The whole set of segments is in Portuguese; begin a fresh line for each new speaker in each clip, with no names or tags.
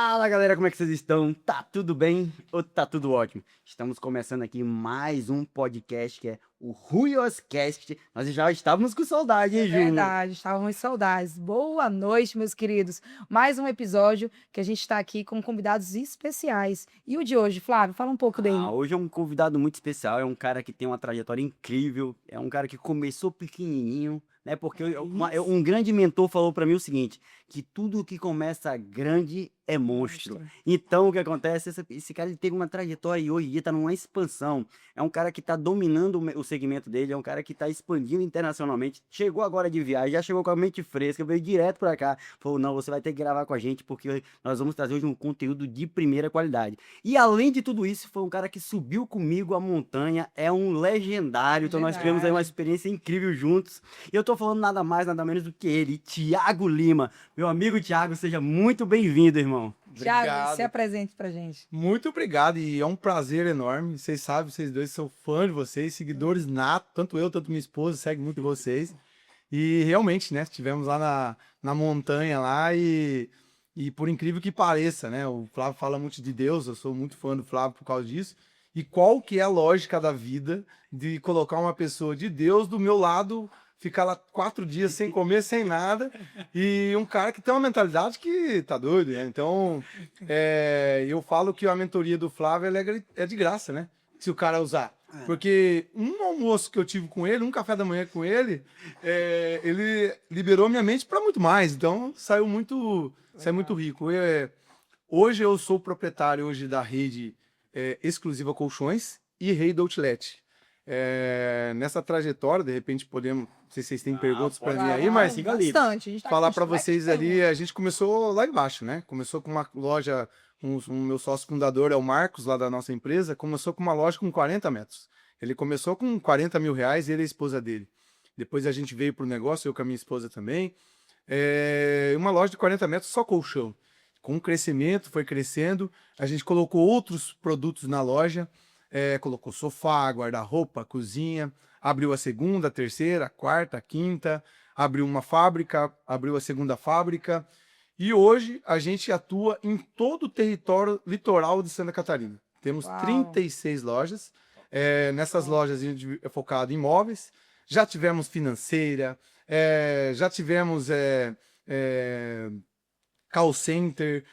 Fala galera, como é que vocês estão? Tá tudo bem ou tá tudo ótimo? Estamos começando aqui mais um podcast que é o Ruioscast. Nós já estávamos com saudade,
É
hein, Ju?
verdade, estávamos com saudades. Boa noite, meus queridos. Mais um episódio que a gente está aqui com convidados especiais. E o de hoje, Flávio, fala um pouco dele.
Hoje é um convidado muito especial, é um cara que tem uma trajetória incrível, é um cara que começou pequenininho, né? Porque um grande mentor falou pra mim o seguinte, que tudo que começa grande é monstro. Então, o que acontece? Esse cara ele teve uma trajetória e hoje em dia tá numa expansão. É um cara que tá dominando o segmento dele, é um cara que tá expandindo internacionalmente. Chegou agora de viagem, já chegou com a mente fresca, veio direto pra cá. Falou, não, você vai ter que gravar com a gente, porque nós vamos trazer hoje um conteúdo de primeira qualidade. E além de tudo isso, foi um cara que subiu comigo a montanha, é um legendário. Então nós tivemos aí uma experiência incrível juntos. E eu tô falando nada mais, nada menos do que ele, Thiago Lima. Meu amigo Thiago, seja muito bem-vindo, irmão.
Thiago,
Obrigado.
se apresente pra gente.
Muito obrigado e é um prazer enorme. Vocês sabem, vocês dois são fã de vocês, seguidores natos, tanto eu, tanto minha esposa, segue muito vocês. E realmente, né, estivemos lá na montanha lá e por incrível que pareça, né, o Flávio fala muito de Deus, eu sou muito fã do Flávio por causa disso. E qual que é a lógica da vida de colocar uma pessoa de Deus do meu lado, ficar lá 4 dias sem comer, sem nada, e um cara que tem uma mentalidade que tá doido, né? Então, eu falo que a mentoria do Flávio ela é de graça, né? Se o cara usar. Porque um almoço que eu tive com ele, um café da manhã com ele, ele liberou minha mente para muito mais. Então, saiu muito rico. Hoje eu sou proprietário hoje da rede Exclusiva Colchões e Rede Outlet. Nessa trajetória, de repente podemos, não sei se vocês têm perguntas para mim aí, mas
Bastante. A gente tá
falar
aqui
para
com
vocês ali, a gente começou lá embaixo, né? Começou com uma loja, o meu sócio fundador é o Marcos, lá da nossa empresa, começou com uma loja com 40 metros. Ele começou com 40 mil reais, ele e a esposa dele. Depois a gente veio pro negócio, eu com a minha esposa também. Uma loja de 40 metros, só colchão. Com o crescimento, foi crescendo, a gente colocou outros produtos na loja, colocou sofá, guarda-roupa, cozinha, abriu a segunda, a terceira, a quarta, a quinta, abriu uma fábrica, abriu a segunda fábrica, e hoje a gente atua em todo o território litoral de Santa Catarina. Temos 36 lojas, nessas lojas a gente é focado em imóveis, já tivemos financeira, já tivemos call center.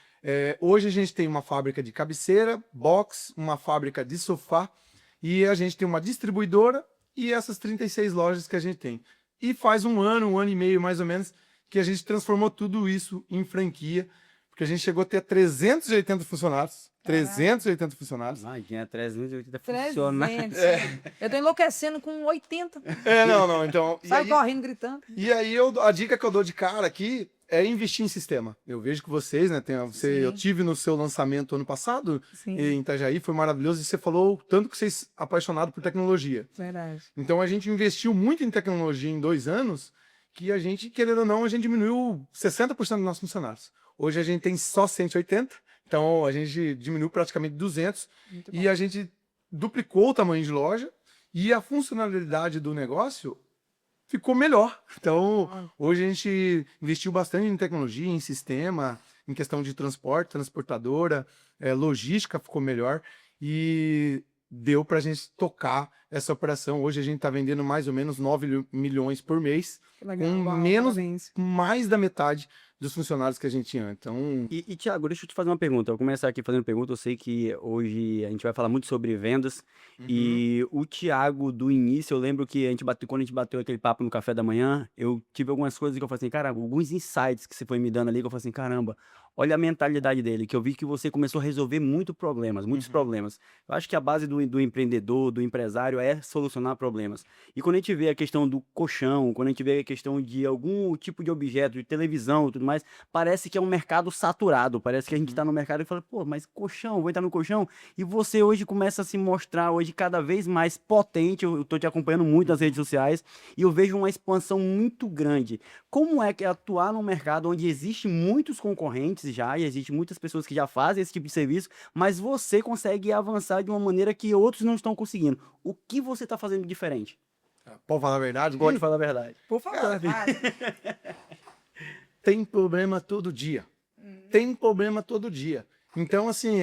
Hoje a gente tem uma fábrica de cabeceira, box, uma fábrica de sofá e a gente tem uma distribuidora e essas 36 lojas que a gente tem. E faz um ano e meio mais ou menos que a gente transformou tudo isso em franquia, porque a gente chegou a ter 380 funcionários. 380 funcionários.
Imagina, 380 funciona.
300. Eu tô enlouquecendo com 80.
Não, então...
Sai correndo, gritando.
E aí a dica que eu dou de cara aqui é investir em sistema. Eu vejo que vocês, né, eu tive no seu lançamento ano passado, em Itajaí, foi maravilhoso, e você falou tanto que vocês apaixonados por tecnologia.
Verdade.
Então a gente investiu muito em tecnologia em 2 anos, que a gente, querendo ou não, a gente diminuiu 60% dos nossos funcionários. Hoje a gente tem só 180, então a gente diminuiu praticamente 200, e a gente duplicou o tamanho de loja, e a funcionalidade do negócio ficou melhor. Então, hoje a gente investiu bastante em tecnologia, em sistema, em questão de transporte, transportadora, logística ficou melhor e deu para a gente tocar essa operação. Hoje a gente está vendendo mais ou menos 9 milhões por mês, com mais da metade dos funcionários que a gente tinha. Então...
E Thiago, deixa eu te fazer uma pergunta. Eu vou começar aqui fazendo pergunta. Eu sei que hoje a gente vai falar muito sobre vendas. E o Thiago, do início, eu lembro que quando a gente bateu aquele papo no café da manhã, eu tive algumas coisas que eu falei assim, cara, alguns insights que você foi me dando ali, que eu falei assim, caramba, olha a mentalidade dele, que eu vi que você começou a resolver muitos problemas. Eu acho que a base do empreendedor, do empresário, é solucionar problemas. E quando a gente vê a questão do colchão, quando a gente vê a questão de algum tipo de objeto, de televisão e tudo mais, parece que é um mercado saturado, parece que a gente tá no mercado e fala, pô, mas colchão, vou entrar no colchão, e você hoje começa a se mostrar hoje cada vez mais potente, eu tô te acompanhando muito nas redes sociais, e eu vejo uma expansão muito grande. Como é que é atuar num mercado onde existe muitos concorrentes já, e existe muitas pessoas que já fazem esse tipo de serviço, mas você consegue avançar de uma maneira que outros não estão conseguindo? O que você tá fazendo diferente?
Pode falar a verdade?
Pode falar a verdade.
Por favor.
Tem problema todo dia. tem problema todo dia. Então, assim,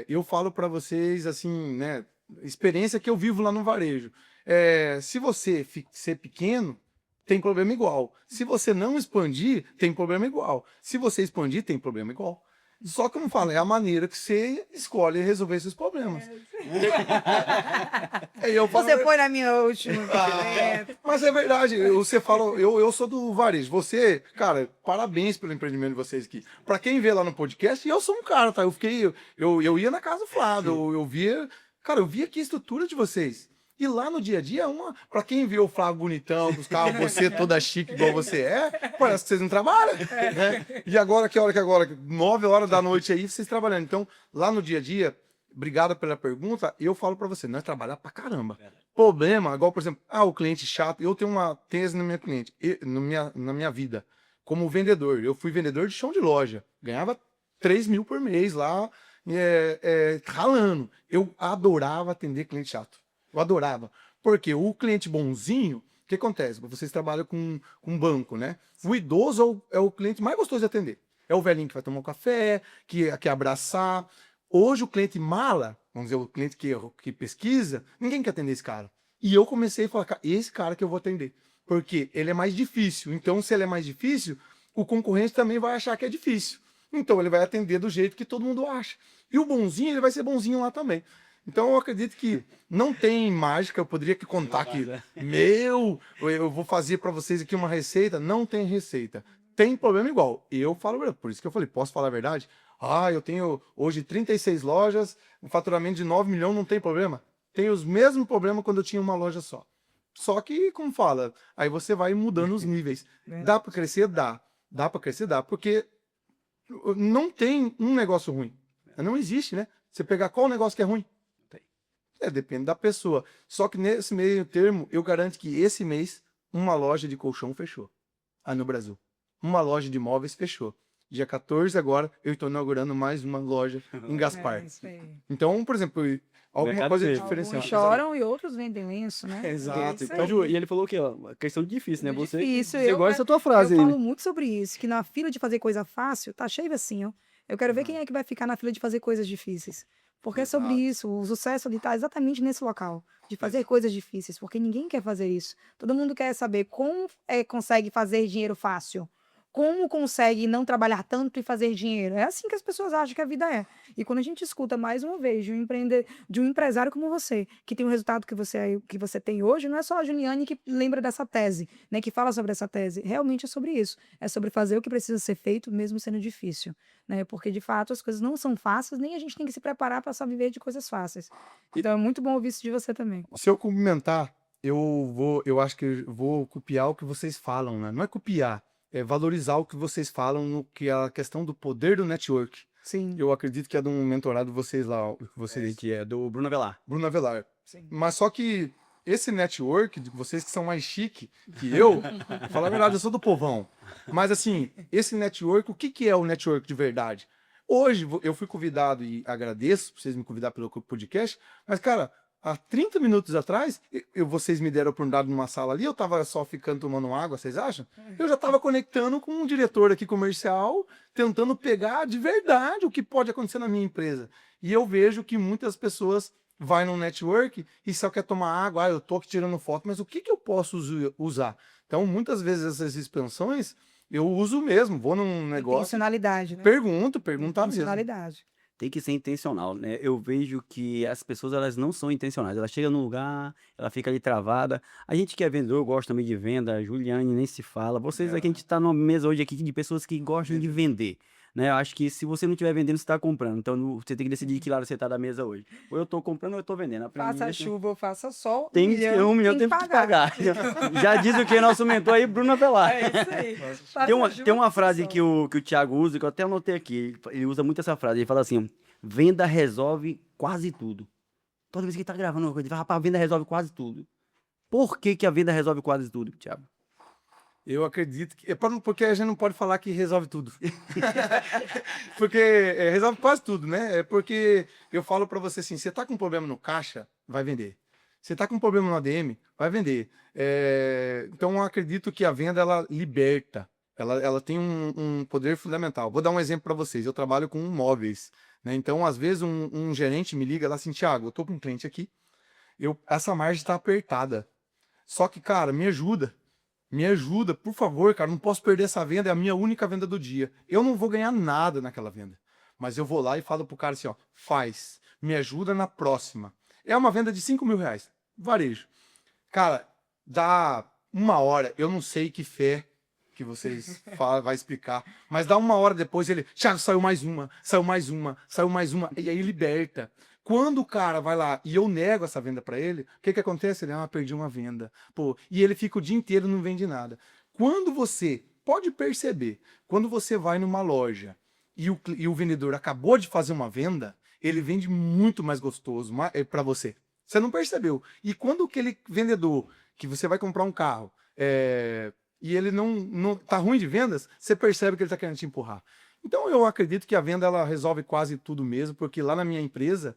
eu falo para vocês, assim, né, experiência que eu vivo lá no varejo. Se você ser pequeno, tem problema igual. Se você não expandir, tem problema igual. Se você expandir, tem problema igual. Só que, como eu falo, é a maneira que você escolhe resolver esses problemas.
Você foi na minha última.
Mas é verdade, você fala, eu sou do varejo. Você, cara, parabéns pelo empreendimento de vocês aqui. Pra quem vê lá no podcast, eu sou um cara, tá? Eu ia na casa do Flávio, eu via, cara, eu via aqui a estrutura de vocês. E lá no dia a dia, pra quem vê o Flávio bonitão, com os carros, você toda chique igual você parece que vocês não trabalham, né? E agora, que hora que agora? 9 horas da noite aí, vocês trabalhando. Então, lá no dia a dia, obrigado pela pergunta, eu falo pra você, nós trabalhamos pra caramba. Problema, igual, por exemplo, o cliente chato, eu tenho uma tese na minha cliente, na minha vida, como vendedor. Eu fui vendedor de chão de loja, ganhava 3 mil por mês lá, ralando. Eu adorava atender cliente chato. Eu adorava. Porque o cliente bonzinho, o que acontece? Vocês trabalham com um banco, né? O idoso é o cliente mais gostoso de atender. É o velhinho que vai tomar um café, que quer abraçar. Hoje o cliente mala, vamos dizer, o cliente que pesquisa, ninguém quer atender esse cara. E eu comecei a falar, esse cara que eu vou atender. Porque ele é mais difícil. Então, se ele é mais difícil, o concorrente também vai achar que é difícil. Então, ele vai atender do jeito que todo mundo acha. E o bonzinho, ele vai ser bonzinho lá também. Então eu acredito que não tem mágica, eu poderia contar que, eu vou fazer para vocês aqui uma receita, não tem receita. Tem problema igual. Eu falo, por isso que eu falei, posso falar a verdade? Eu tenho hoje 36 lojas, um faturamento de 9 milhões, não tem problema? Tem os mesmos problemas quando eu tinha uma loja só. Só que, como fala, aí você vai mudando os níveis. Dá para crescer? Dá. Dá para crescer? Dá. Porque não tem um negócio ruim. Não existe, né? Você pegar qual negócio que é ruim? Depende da pessoa. Só que nesse meio termo, eu garanto que esse mês, uma loja de colchão fechou. No Brasil. Uma loja de móveis fechou. Dia 14 agora, eu estou inaugurando mais uma loja em Gaspar. Então, por exemplo, alguma coisa diferencial.
Alguns choram e outros vendem lenço, né?
Exato. Então, Ju, e ele falou que, questão difícil, né? Você
difícil.
gosta da tua frase
Eu
aí.
falo muito sobre isso, que na fila de fazer coisa fácil, tá cheio assim, ó. Eu quero ver quem é que vai ficar na fila de fazer coisas difíceis. Porque é sobre isso, o sucesso ali está exatamente nesse local, de fazer coisas difíceis, porque ninguém quer fazer isso. Todo mundo quer saber como consegue fazer dinheiro fácil, como consegue não trabalhar tanto e fazer dinheiro. É assim que as pessoas acham que a vida é. E quando a gente escuta mais uma vez de um empresário como você, que tem o resultado que você tem hoje, não é só a Juliane que lembra dessa tese, né, que fala sobre essa tese. Realmente é sobre isso. É sobre fazer o que precisa ser feito, mesmo sendo difícil. Né? Porque, de fato, as coisas não são fáceis, nem a gente tem que se preparar para só viver de coisas fáceis. Então, é muito bom ouvir isso de você também.
Se eu cumprimentar, eu acho que eu vou copiar o que vocês falam, né? Não é copiar, é valorizar o que vocês falam, no que é a questão do poder do network.
Sim.
Eu acredito que é de um mentorado de vocês lá,
Que é do Bruno Avelar.
Bruno Avelar.
Sim.
Mas só que esse network, de vocês que são mais chique que eu, falar a verdade, eu sou do povão. Mas assim, esse network, o que é o network de verdade? Hoje eu fui convidado e agradeço por vocês me convidar pelo podcast, mas cara, há 30 minutos atrás, vocês me deram a oportunidade numa sala ali, eu tava só ficando tomando água, vocês acham? Eu já tava conectando com um diretor aqui comercial, tentando pegar de verdade o que pode acontecer na minha empresa. E eu vejo que muitas pessoas vai no network e só quer tomar água, eu tô aqui tirando foto, mas o que eu posso usar? Então, muitas vezes essas expansões, eu uso mesmo, vou num negócio...
Intencionalidade, né?
Perguntar mesmo.
Intencionalidade.
Tem que ser intencional, né? Eu vejo que as pessoas, elas não são intencionais. Ela chega num lugar, ela fica ali travada. A gente que é vendedor, gosta também de venda. A Juliane nem se fala. Vocês aqui, a gente tá numa mesa hoje aqui de pessoas que gostam de vender. Né? Eu acho que se você não estiver vendendo, você está comprando. Então, você tem que decidir que lado você está da mesa hoje. Ou eu estou comprando ou eu estou vendendo.
Faça chuva ou faça sol,
tem um milhão tem que pagar. Já diz o que nosso mentor aí, Bruno Avelar.
É isso aí.
Tem uma frase que o Thiago usa, que eu até anotei aqui. Ele usa muito essa frase. Ele fala assim, venda resolve quase tudo. Toda vez que ele está gravando uma coisa, ele fala, rapaz, a venda resolve quase tudo. Por que a venda resolve quase tudo, Thiago?
Eu acredito que... Porque a gente não pode falar que resolve tudo. Porque resolve quase tudo, né? É porque eu falo pra você assim, você tá com um problema no caixa, vai vender. Você tá com um problema no ADM, vai vender. Então eu acredito que a venda, ela liberta. ela tem um poder fundamental. Vou dar um exemplo para vocês. Eu trabalho com móveis, né? Então, às vezes, um gerente me liga lá assim, Thiago, eu tô com um cliente aqui, essa margem tá apertada. Só que, cara, me ajuda, por favor, cara, não posso perder essa venda, é a minha única venda do dia. Eu não vou ganhar nada naquela venda, mas eu vou lá e falo pro cara assim, ó, me ajuda na próxima. É uma venda de R$ 5.000, varejo. Cara, dá 1 hora, eu não sei que fé que vocês vai explicar, mas dá 1 hora depois ele, Thiago, saiu mais uma, e aí liberta. Quando o cara vai lá e eu nego essa venda para ele, o que acontece? Ele, perdi uma venda. Pô, e ele fica o dia inteiro e não vende nada. Quando você, pode perceber, quando você vai numa loja e o vendedor acabou de fazer uma venda, ele vende muito mais gostoso para você. Você não percebeu. E quando aquele vendedor, que você vai comprar um carro, e ele não tá ruim de vendas, você percebe que ele tá querendo te empurrar. Então eu acredito que a venda ela resolve quase tudo mesmo, porque lá na minha empresa,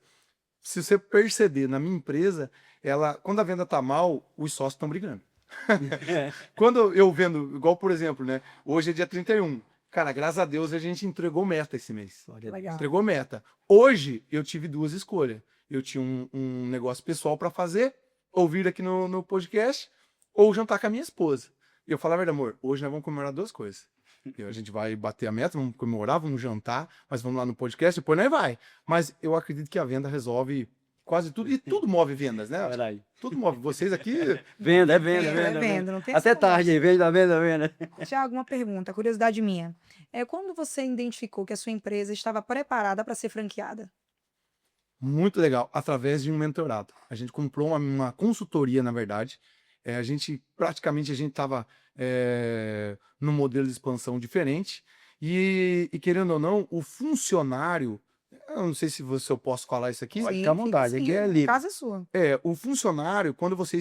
se você perceber, na minha empresa, quando a venda tá mal, os sócios estão brigando. Quando eu vendo, igual por exemplo, né? Hoje é dia 31. Cara, graças a Deus a gente entregou meta esse mês.
Legal.
Entregou meta. Hoje eu tive 2 escolhas. Eu tinha um negócio pessoal para fazer, ouvir aqui no podcast, ou jantar com a minha esposa. E eu falava, amor, hoje nós vamos comemorar 2 coisas. A gente vai bater a meta, vamos comemorar, vamos jantar, mas vamos lá no podcast, depois nós vai. Mas eu acredito que a venda resolve quase tudo, e tudo move vendas, né?
Verdade.
Tudo move. Vocês aqui...
Venda,
Não tem
Até
essa
tarde aí, venda.
Tiago, uma pergunta, curiosidade minha. Quando você identificou que a sua empresa estava preparada para ser franqueada?
Muito legal, através de um mentorado. A gente comprou uma consultoria, na verdade. A gente estava num modelo de expansão diferente. E querendo ou não, o funcionário... Eu não sei se eu posso falar isso aqui.
Pode ficar à vontade, aqui é livre.
A casa é sua.
O funcionário, quando você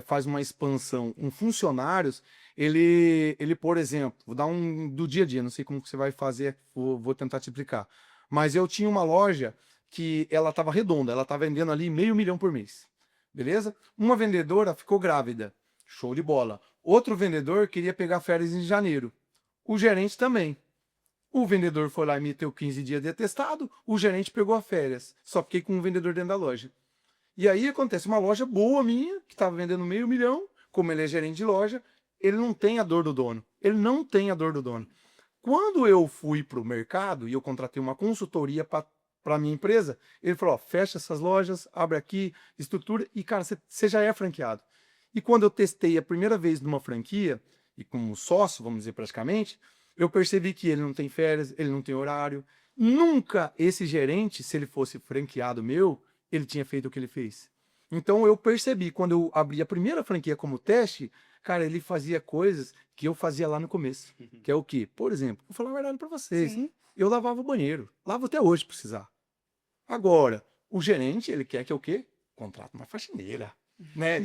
faz uma expansão com funcionários, ele, por exemplo, vou dar do dia a dia, não sei como que você vai fazer, vou tentar te explicar. Mas eu tinha uma loja que ela estava redonda, ela estava vendendo ali R$500 mil por mês, beleza? Uma vendedora ficou grávida, show de bola. Outro vendedor queria pegar férias em janeiro, o gerente também. O vendedor foi lá e meteu 15 dias de atestado, o gerente pegou as férias. Só fiquei com um vendedor dentro da loja. E aí acontece, uma loja boa minha, que estava vendendo R$500 mil, como ele é gerente de loja, ele não tem a dor do dono. Ele não tem a dor do dono. Quando eu fui para o mercado e eu contratei uma consultoria para a minha empresa, ele falou, fecha essas lojas, abre aqui, estrutura, e cara, você já é franqueado. E quando eu testei a primeira vez numa franquia, e como sócio, vamos dizer praticamente, eu percebi que ele não tem férias, ele não tem horário. Nunca esse gerente, se ele fosse franqueado meu, ele tinha feito o que ele fez. Então eu percebi, quando eu abri a primeira franquia como teste, cara, ele fazia coisas que eu fazia lá no começo. Que é o quê? Por exemplo, vou falar a verdade para vocês.
Sim.
Eu lavava o banheiro. Lavo até hoje, se precisar. Agora, o gerente, ele quer que eu o quê? Contrato uma faxineira. Né?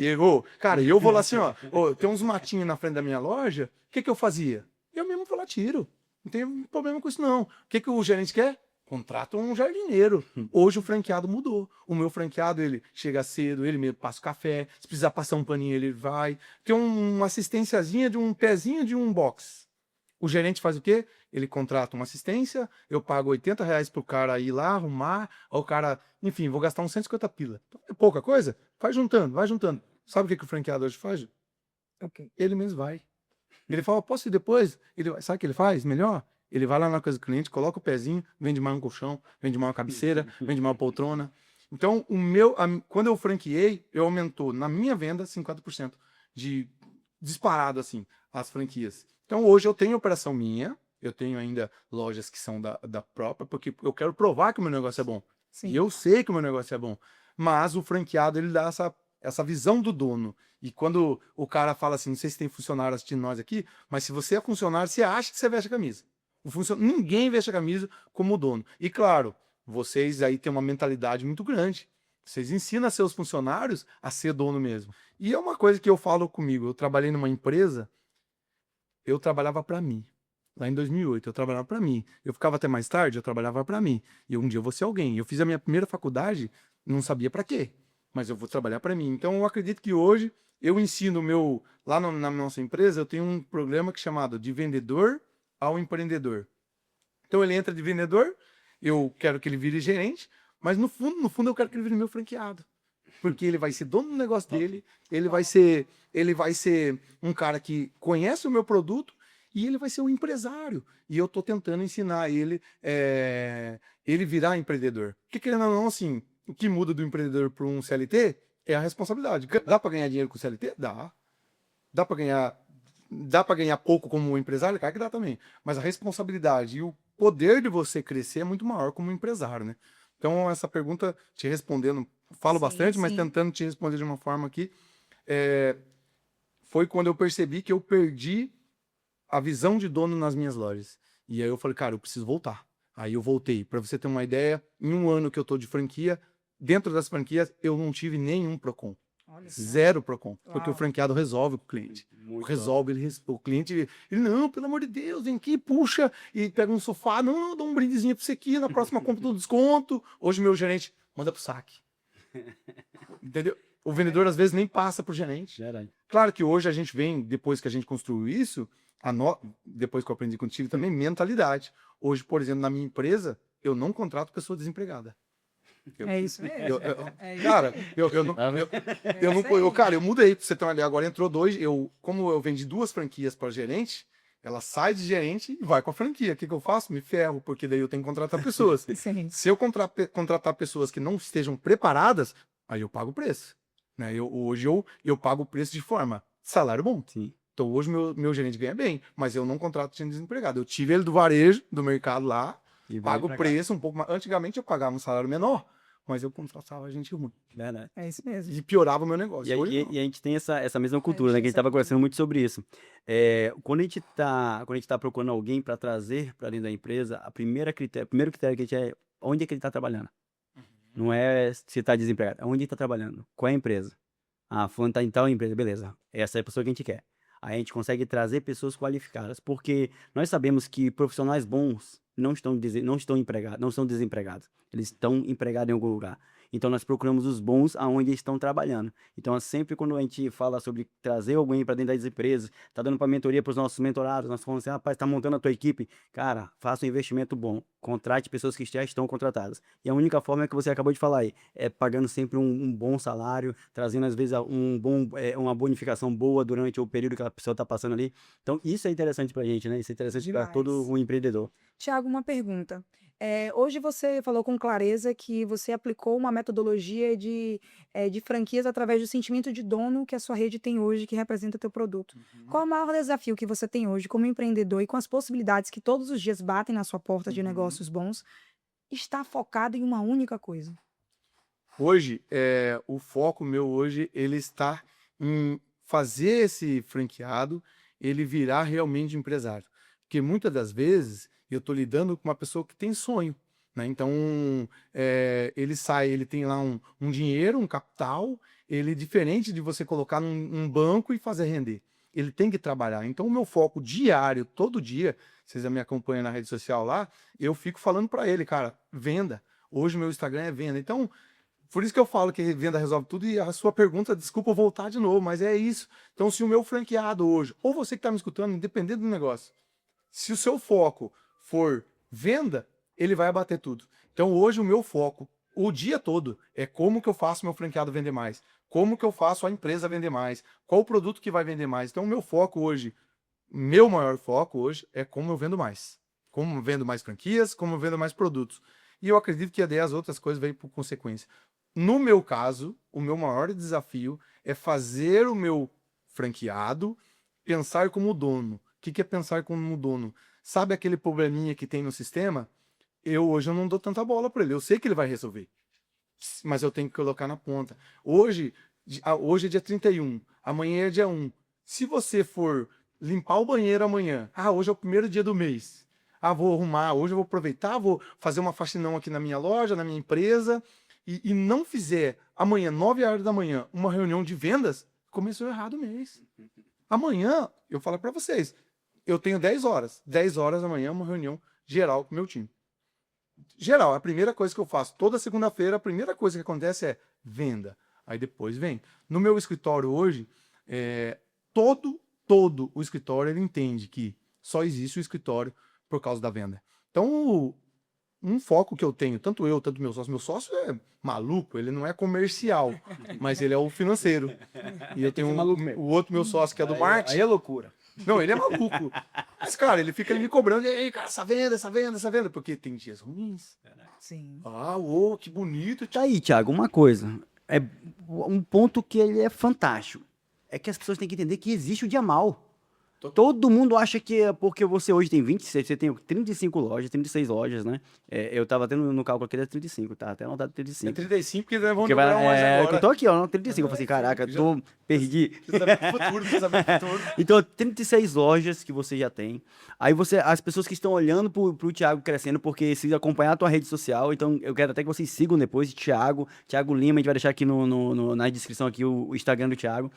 Cara, eu vou lá assim, ó, tem uns matinhos na frente da minha loja, o que eu fazia? Eu mesmo vou lá tiro. Não tem problema com isso, não. O que o gerente quer? Contrata um jardineiro. Hoje o franqueado mudou. O meu franqueado, ele chega cedo, ele mesmo passa o café. Se precisar passar um paninho, ele vai. Tem uma assistênciazinha de um pezinho de um box. O gerente faz o quê? Ele contrata uma assistência, eu pago R$80 pro cara ir lá, arrumar, o cara... Enfim, vou gastar uns 150 pila. É pouca coisa? Vai juntando. Sabe o que o franqueado hoje faz?
Ok.
Ele mesmo vai. Ele fala, posso ir depois? Sabe o que ele faz? Melhor? Ele vai lá na casa do cliente, coloca o pezinho, vende mais um colchão, vende mais uma cabeceira, vende mais uma poltrona. Então, quando eu franqueei, eu aumentou na minha venda 50% disparado, assim, as franquias. Então, hoje eu tenho operação minha, eu tenho ainda lojas que são da própria, porque eu quero provar que o meu negócio é bom.
Sim.
E eu sei que o meu negócio é bom. Mas o franqueado, ele dá essa visão do dono. E quando o cara fala assim, não sei se tem funcionário assistindo nós aqui, mas se você é funcionário, você acha que você veste a camisa. Ninguém veste a camisa como o dono. E claro, vocês aí têm uma mentalidade muito grande. Vocês ensinam seus funcionários a ser dono mesmo. E é uma coisa que eu falo comigo. Eu trabalhei numa empresa, eu trabalhava para mim. Lá em 2008, eu trabalhava para mim. Eu ficava até mais tarde, eu trabalhava para mim. E um dia eu vou ser alguém. Eu fiz a minha primeira faculdade, não sabia para quê. mas eu vou trabalhar para mim. Então, eu acredito que hoje eu ensino lá na nossa empresa, eu tenho um programa que é chamado de vendedor ao empreendedor. Então, ele entra de vendedor, eu quero que ele vire gerente, mas no fundo eu quero que ele vire meu franqueado. Porque ele vai ser dono do negócio dele, ele vai ser um cara que conhece o meu produto e ele vai ser um empresário. E eu estou tentando ensinar ele virar empreendedor. Porque, querendo ou não, assim, o que muda do empreendedor para um CLT é a responsabilidade. Dá para ganhar dinheiro com o CLT? Dá. Dá para ganhar pouco como empresário? Claro que dá também. Mas a responsabilidade e o poder de você crescer é muito maior como empresário, né? Então, essa pergunta, te respondendo, falo
Sim,
bastante, mas
sim.
tentando te responder de uma forma que foi quando eu percebi que eu perdi a visão de dono nas minhas lojas. E aí eu falei, cara, eu preciso voltar. Aí eu voltei. Para você ter uma ideia, em um ano que eu tô de franquia, dentro das franquias, eu não tive nenhum Procon.
Olha só.
Zero Procon. Porque o
Uau.
franqueado resolve com o cliente.
Muito
Resolve, o cliente, ele, não, pelo amor de Deus, vem aqui, puxa, e pega um sofá, não, dá um brindezinho pra você aqui, na próxima compra do desconto. Hoje meu gerente manda pro saque. Entendeu? O vendedor às vezes nem passa pro gerente.
Verdade.
Claro que hoje a gente vem, depois que a gente construiu isso, depois que eu aprendi contigo também, mentalidade. Hoje, por exemplo, na minha empresa, eu não contrato pessoa desempregada.
É isso mesmo. É isso
Cara,
mesmo.
eu não, eu não, cara, eu mudei pra você ter uma ideia. Agora entrou como eu vendi 2 franquias para gerente, ela sai de gerente e vai com a franquia. O que eu faço? Me ferro, porque daí eu tenho que contratar pessoas.
Sim.
Se eu contratar pessoas que não estejam preparadas, aí eu pago o preço. Né? Hoje eu pago o preço de forma salário bom.
Sim.
Então hoje meu gerente ganha bem, mas eu não contrato gente desempregado. Eu tive ele do varejo, do mercado lá,
E
pago
pra
o
cá.
preço um pouco mais. Antigamente eu pagava um salário menor, mas eu contratava gente ruim.
Verdade.
É isso mesmo.
E piorava o meu negócio.
E, a-
Hoje
e-
não.
e a gente tem essa mesma cultura, né? Que a gente
essa
estava
cultura.
conversando muito sobre isso. Quando a gente tá procurando alguém para trazer para dentro da empresa, o primeiro critério que a gente é onde é que ele está trabalhando. Não é se está desempregado, é onde ele está trabalhando. Qual é a empresa? Ah, fulano está em tal empresa, beleza. Essa é a pessoa que a gente quer. Aí a gente consegue trazer pessoas qualificadas, porque nós sabemos que profissionais bons não estão empregados, não são desempregados. Eles estão empregados em algum lugar. Então nós procuramos os bons aonde eles estão trabalhando. Então sempre quando a gente fala sobre trazer alguém para dentro das empresas, tá dando para mentoria para os nossos mentorados, nós falamos assim, rapaz, tá montando a tua equipe, cara, faça um investimento bom, contrate pessoas que já estão contratadas. E a única forma é que você acabou de falar aí, é pagando sempre um bom salário, trazendo às vezes uma bonificação boa durante o período que a pessoa está passando ali. Então isso é interessante para a gente, né? Isso é interessante para todo
Demais.
o empreendedor.
Tiago, uma pergunta. Hoje você falou com clareza que você aplicou uma metodologia de franquias através do sentimento de dono que a sua rede tem hoje, que representa teu produto. Qual é o maior desafio que você tem hoje como empreendedor e com as possibilidades que todos os dias batem na sua porta de negócios bons, está focado em uma única coisa?
Hoje, o foco meu hoje, ele está em fazer esse franqueado, ele virar realmente empresário. Porque muitas das vezes eu estou lidando com uma pessoa que tem sonho, né? Então, ele tem lá um dinheiro, um capital, ele é diferente de você colocar num banco e fazer render. Ele tem que trabalhar. Então, o meu foco diário, todo dia, vocês me acompanham na rede social lá, eu fico falando para ele, cara, venda. Hoje o meu Instagram é venda. Então, por isso que eu falo que venda resolve tudo, e a sua pergunta, desculpa eu voltar de novo, mas é isso. Então, se o meu franqueado hoje, ou você que está me escutando, independente do negócio, se o seu foco for venda, ele vai abater tudo. Então, hoje o meu foco, o dia todo, é como que eu faço meu franqueado vender mais, como que eu faço a empresa vender mais, qual o produto que vai vender mais. Então, o meu foco hoje, meu maior foco hoje, é como eu vendo mais. Como eu vendo mais franquias, como eu vendo mais produtos. E eu acredito que até as outras coisas vêm por consequência. No meu caso, o meu maior desafio é fazer o meu franqueado pensar como dono. O que é pensar como dono? Sabe aquele probleminha que tem no sistema? Hoje eu não dou tanta bola para ele. Eu sei que ele vai resolver, mas eu tenho que colocar na ponta. Hoje é dia 31, amanhã é dia 1. Se você for limpar o banheiro amanhã, hoje é o primeiro dia do mês. Vou arrumar, hoje eu vou aproveitar, vou fazer uma faxinão aqui na minha loja, na minha empresa, e não fizer amanhã, 9 horas da manhã, uma reunião de vendas, começou errado o mês. Amanhã, eu falo para vocês, eu tenho 10 horas. 10 horas amanhã, uma reunião geral com o meu time. Geral, a primeira coisa que eu faço, toda segunda-feira, a primeira coisa que acontece é venda. Aí depois vem. No meu escritório hoje, todo o escritório ele entende que só existe o escritório por causa da venda. Então, um foco que eu tenho, tanto eu, tanto meu sócio é maluco, ele não é comercial, mas ele é o financeiro. E eu tenho o outro meu sócio que é do marketing.
Aí é loucura.
Não, ele é maluco. Mas, cara, ele fica ali me cobrando, e aí, cara, essa venda, porque tem dias ruins.
Sim.
Ah, que bonito.
Tá aí, Thiago, uma coisa. É um ponto que ele é fantástico. É que as pessoas têm que entender que existe o dia mal. Todo mundo acha que é porque você hoje tem 26, você tem 35 lojas, 36 lojas, né? Eu tava tendo no cálculo aqui da 35, tá? Até anotado 35.
É 35, porque nós vamos
Porque
dobrar mais
que
agora.
eu tô aqui, ó, no 35. Eu falei assim, caraca, perdi.
Precisa saber o futuro.
Então, 36 lojas que você já tem. Aí as pessoas que estão olhando pro Thiago crescendo, porque se acompanhar a tua rede social, então eu quero até que vocês sigam depois, Thiago Lima, a gente vai deixar aqui na descrição aqui o Instagram do Thiago.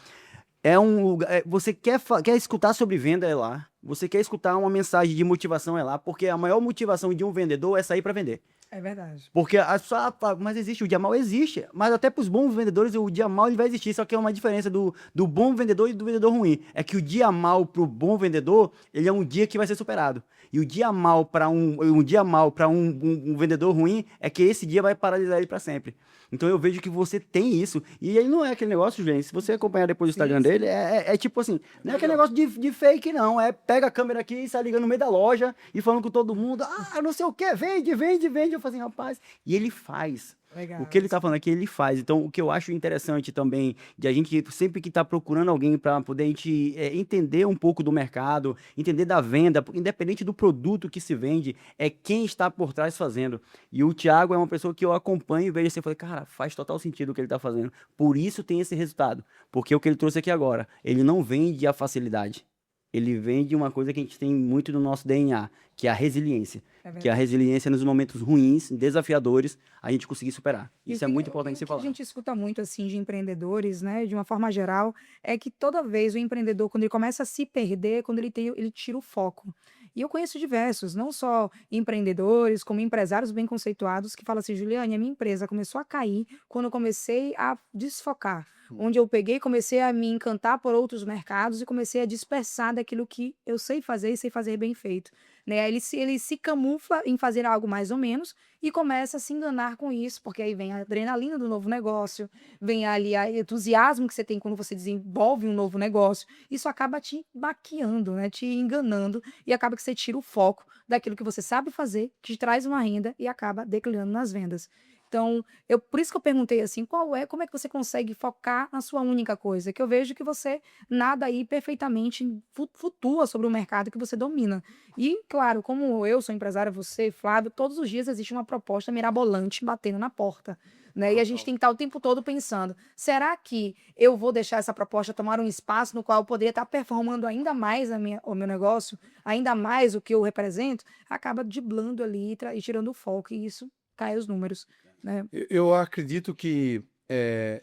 Você quer escutar sobre venda, é lá. Você quer escutar uma mensagem de motivação, é lá. Porque a maior motivação de um vendedor é sair para vender.
É verdade.
Porque as pessoas falam, mas existe, o dia mal existe. Mas até para os bons vendedores, o dia mal ele vai existir. Só que é uma diferença do bom vendedor e do vendedor ruim. É que o dia mal para o bom vendedor, ele é um dia que vai ser superado. E o dia mal para um vendedor ruim é que esse dia vai paralisar ele para sempre. Então eu vejo que você tem isso. E ele não é aquele negócio, gente. Se você acompanhar depois o Instagram dele, é tipo assim, não é aquele negócio de fake, não. É pega a câmera aqui e sai ligando no meio da loja e falando com todo mundo, não sei o que, vende. Eu falo assim, rapaz. E ele faz.
Legal.
O que ele tá falando aqui, ele faz. Então, o que eu acho interessante também, de a gente sempre que tá procurando alguém para poder a gente entender um pouco do mercado, entender da venda, independente do produto que se vende, é quem está por trás fazendo. E o Thiago é uma pessoa que eu acompanho e vejo assim, eu falei, cara, faz total sentido o que ele tá fazendo. Por isso tem esse resultado. Porque o que ele trouxe aqui agora, ele não vende a facilidade. Ele vende uma coisa que a gente tem muito no nosso DNA, que é a resiliência. Que é a resiliência nos momentos ruins, desafiadores, a gente conseguir superar. Isso é muito importante você
falar. O que a
falar.
gente escuta muito, assim, de empreendedores, né, de uma forma geral, é que toda vez o empreendedor, quando ele começa a se perder, quando ele tira o foco. E eu conheço diversos, não só empreendedores, como empresários bem conceituados, que falam assim, Juliane, a minha empresa começou a cair quando eu comecei a desfocar. Onde eu peguei, comecei a me encantar por outros mercados e comecei a dispersar daquilo que eu sei fazer e sei fazer bem feito. Né? Ele se camufla em fazer algo mais ou menos e começa a se enganar com isso, porque aí vem a adrenalina do novo negócio, vem ali o entusiasmo que você tem quando você desenvolve um novo negócio. Isso acaba te maquiando, né? Te enganando e acaba que você tira o foco daquilo que você sabe fazer, que te traz uma renda e acaba declinando nas vendas. Então, por isso que eu perguntei assim, como é que você consegue focar na sua única coisa? Que eu vejo que você nada aí perfeitamente, flutua sobre o mercado que você domina. E, claro, como eu sou empresária, você, Flávio, todos os dias existe uma proposta mirabolante batendo na porta. Né? E a gente tem que estar o tempo todo pensando, será que eu vou deixar essa proposta tomar um espaço no qual eu poderia estar performando ainda mais o meu negócio, ainda mais o que eu represento? Acaba driblando ali e tirando o foco, e isso cai os números. Né?
Eu acredito que,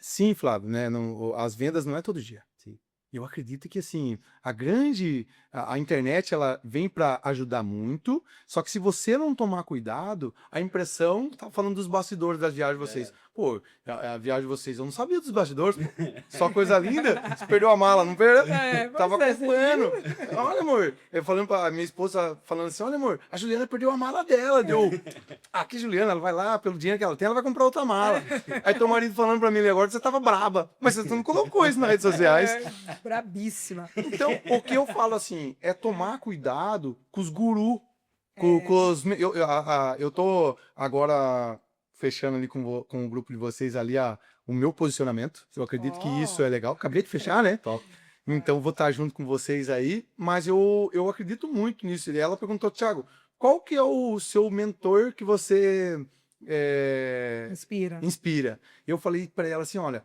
sim, Flávio, né, as vendas não é todo dia.
Sim.
Eu acredito que, assim, a internet, ela vem para ajudar muito, só que se você não tomar cuidado, a impressão, tá falando dos bastidores das viagens de vocês. Pô, a viagem de vocês, eu não sabia dos bastidores, só coisa linda, você perdeu a mala, não perdeu? Tava acompanhando. Olha, amor, eu falando pra minha esposa, falando assim, olha, amor, a Juliana perdeu a mala dela, aqui, Juliana, ela vai lá, pelo dinheiro que ela tem, ela vai comprar outra mala. Aí teu marido falando pra mim agora, você tava braba, mas você não colocou isso nas redes sociais.
Brabíssima.
Então, o que eu falo assim, é tomar cuidado com os gurus, eu tô agora fechando ali com o grupo de vocês ali o meu posicionamento, eu acredito que isso é legal, acabei de fechar, né?
Top.
Então vou estar junto com vocês aí, mas eu acredito muito nisso. E ela perguntou, Thiago, qual que é o seu mentor que você inspira? Eu falei para ela assim, olha,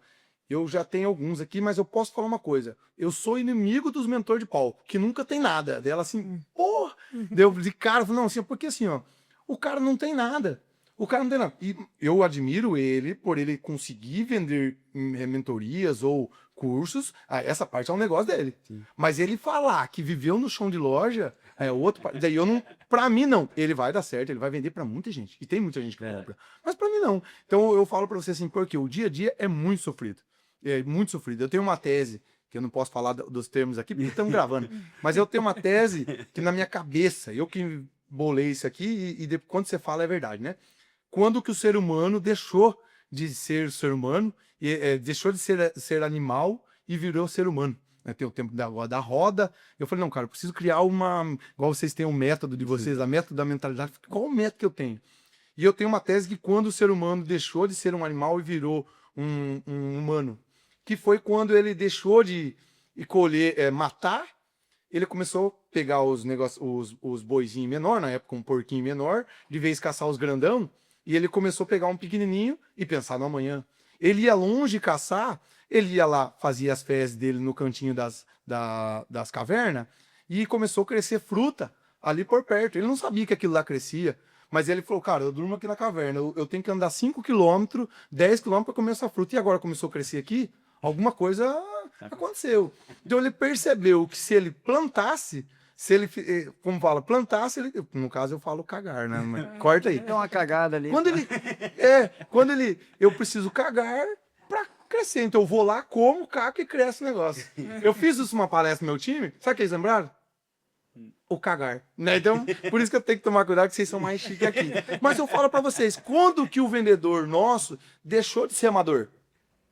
eu já tenho alguns aqui, mas eu posso falar uma coisa. Eu sou inimigo dos mentores de palco, que nunca tem nada. Dela assim, pô! Deu de cara, não, assim, porque assim, ó, o cara não tem nada. O cara não tem nada. E eu admiro ele por ele conseguir vender mentorias ou cursos. Essa parte é um negócio dele. Sim. Mas ele falar que viveu no chão de loja é outro. Daí eu não. Pra mim, não. Ele vai dar certo, ele vai vender pra muita gente. E tem muita gente que compra. Mas pra mim, não. Então eu falo pra você assim, porque o dia a dia é muito sofrido. é muito sofrido. Eu tenho uma tese, que eu não posso falar dos termos aqui, porque estamos gravando, mas eu tenho uma tese que na minha cabeça, eu que bolei isso aqui, e depois, quando você fala é verdade, né? Quando que o ser humano deixou de ser ser humano, deixou de ser animal e virou ser humano. Né? Tem o tempo da roda. Eu falei, não, cara, eu preciso criar igual vocês têm um método de vocês, a método da mentalidade. Qual o método que eu tenho? E eu tenho uma tese que quando o ser humano deixou de ser um animal e virou um humano, que foi quando ele deixou de matar, ele começou a pegar os boizinhos menor, na época um porquinho menor, de vez caçar os grandão, e ele começou a pegar um pequenininho e pensar no amanhã. Ele ia longe caçar, ele ia lá, fazia as fezes dele no cantinho das cavernas, e começou a crescer fruta ali por perto. Ele não sabia que aquilo lá crescia, mas ele falou, cara, eu durmo aqui na caverna, eu tenho que andar 5 km, 10 km para comer essa fruta, e agora começou a crescer aqui, alguma coisa aconteceu. Então ele percebeu que se ele plantasse, como fala, plantasse, no caso eu falo cagar, né? Mas corta aí.
Deu uma cagada ali.
Eu preciso cagar para crescer, então eu vou lá, como, caco e cresce o negócio. Eu fiz isso numa palestra no meu time, sabe o que eles lembraram? O cagar, né? Então, por isso que eu tenho que tomar cuidado, que vocês são mais chiques aqui. Mas eu falo para vocês, quando que o vendedor nosso deixou de ser amador?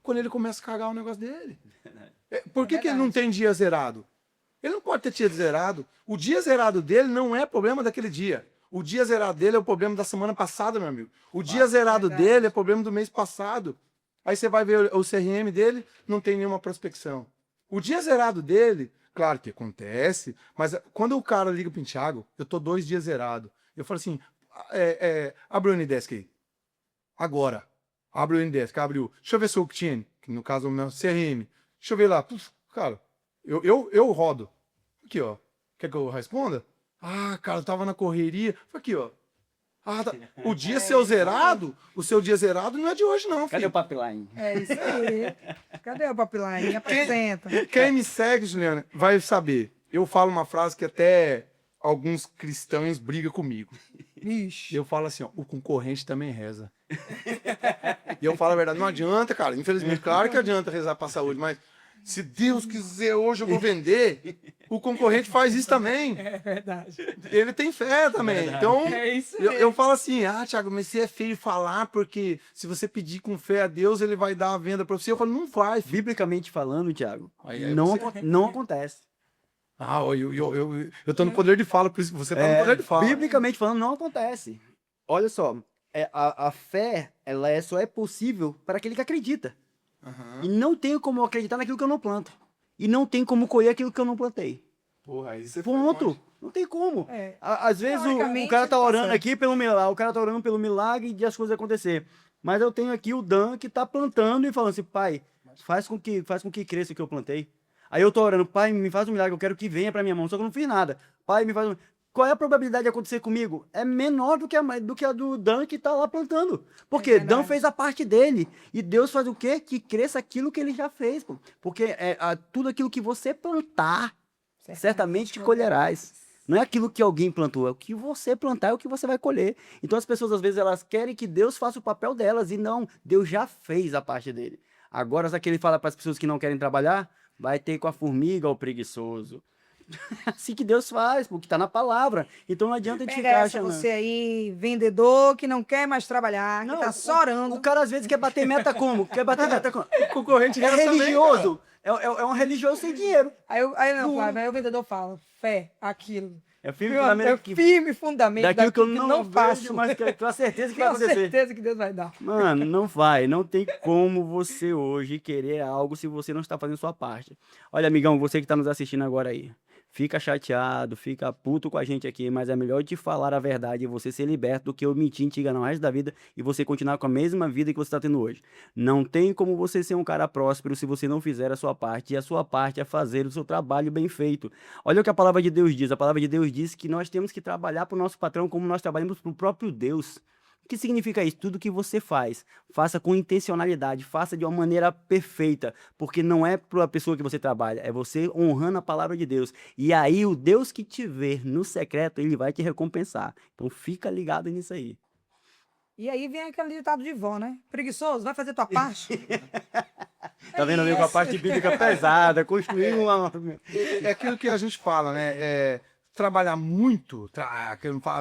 Quando ele começa a cagar o negócio dele. Por que ele não tem dia zerado? Ele não pode ter dia zerado. O dia zerado dele não é problema daquele dia. O dia zerado dele é o problema da semana passada, meu amigo. O dia zerado dele é problema do mês passado. Aí você vai ver o CRM dele, não tem nenhuma prospecção. O dia zerado dele, claro que acontece, mas quando o cara liga pro Thiago, eu tô 2 dias zerado. Eu falo assim, abre o Ndesk aí. Agora. Abre o Ndesk, abriu. Deixa eu ver seu Octane, que no caso é o meu CRM. Deixa eu ver lá. Puf, cara, eu rodo. Aqui, ó. Quer que eu responda? Ah, cara, eu tava na correria. Aqui, ó. Ah, tá. O dia zerado, o seu dia zerado não é de hoje, não, filho.
Cadê o pipeline?
É isso aí. Cadê o pipeline? Apresenta.
Quem me segue, Juliana, vai saber. Eu falo uma frase que até alguns cristãos brigam comigo.
Ixi.
Eu falo assim, ó, o concorrente também reza. E eu falo a verdade, não adianta, cara. Infelizmente, claro que adianta rezar pra saúde, mas se Deus quiser, hoje eu vou vender. O concorrente faz isso também.
É verdade.
Ele tem fé também. Então,
É isso
eu falo assim, Thiago, mas você é feio de falar, porque se você pedir com fé a Deus, ele vai dar a venda pra você. Eu falo, não vai, filho.
Biblicamente falando, Thiago,
Aí
não acontece.
Eu tô no poder de fala, por isso que você tá no poder de fala.
Biblicamente falando, não acontece. Olha só, a fé, ela só é possível para aquele que acredita. E não tenho como eu acreditar naquilo que eu não planto. E não tem como colher aquilo que eu não plantei.
Porra, aí você
Ponto. Não tem como.
É.
Às vezes o
Teoricamente,
cara tá
tá
orando
certo.
aqui pelo milagre, o cara tá orando pelo milagre de as coisas acontecer. Mas eu tenho aqui o Dan que tá plantando e falando assim, pai, faz com que cresça o que eu plantei. Aí eu tô orando, pai, me faz um milagre, eu quero que venha pra minha mão, só que eu não fiz nada. Pai, me faz um... Qual é a probabilidade de acontecer comigo? É menor do que a do Dan que tá lá plantando. Porque
verdade.
Dan fez a parte dele. E Deus faz o quê? Que cresça aquilo que ele já fez. Pô. Porque tudo aquilo que você plantar, certamente te colherás. Não é aquilo que alguém plantou, é o que você plantar, é o que você vai colher. Então as pessoas, às vezes, elas querem que Deus faça o papel delas. E não, Deus já fez a parte dele. Agora, só que ele fala para as pessoas que não querem trabalhar, vai ter com a formiga o preguiçoso. Assim que Deus faz, porque tá na palavra. Então não adianta a gente
Pega
ficar
essa,
achando.
você aí, vendedor que não quer mais trabalhar, que tá só orando.
O cara às vezes quer bater meta como? Quer bater meta como?
O concorrente
É
reza também,
religioso. É um religioso sem dinheiro.
Aí o vendedor fala, fé, aquilo.
É firme fundamento
É firme fundamento
daquilo que eu
daquilo
não
faço.
vejo, mas que eu tenho a certeza que vai
Tenho
acontecer.
certeza que Deus vai dar.
Mano, não vai. Não tem como você hoje querer algo se você não está fazendo sua parte. Olha, amigão, você que está nos assistindo agora aí. Fica chateado, fica puto com a gente aqui, mas é melhor eu te falar a verdade e você ser liberto do que eu mentir, te enganar o resto da vida e você continuar com a mesma vida que você está tendo hoje. Não tem como você ser um cara próspero se você não fizer a sua parte, e a sua parte é fazer o seu trabalho bem feito. Olha o que a palavra de Deus diz. A palavra de Deus diz que nós temos que trabalhar para o nosso patrão como nós trabalhamos para o próprio Deus. O que significa isso? Tudo que você faz, faça com intencionalidade, faça de uma maneira perfeita, porque não é para a pessoa que você trabalha, é você honrando a palavra de Deus. E aí o Deus que te vê no secreto, ele vai te recompensar. Então fica ligado nisso aí.
E aí vem aquele ditado de vó, né? Preguiçoso, vai fazer tua parte.
Tá vendo ali com a parte bíblica pesada, construir uma...
É aquilo que a gente fala, né? Trabalhar muito,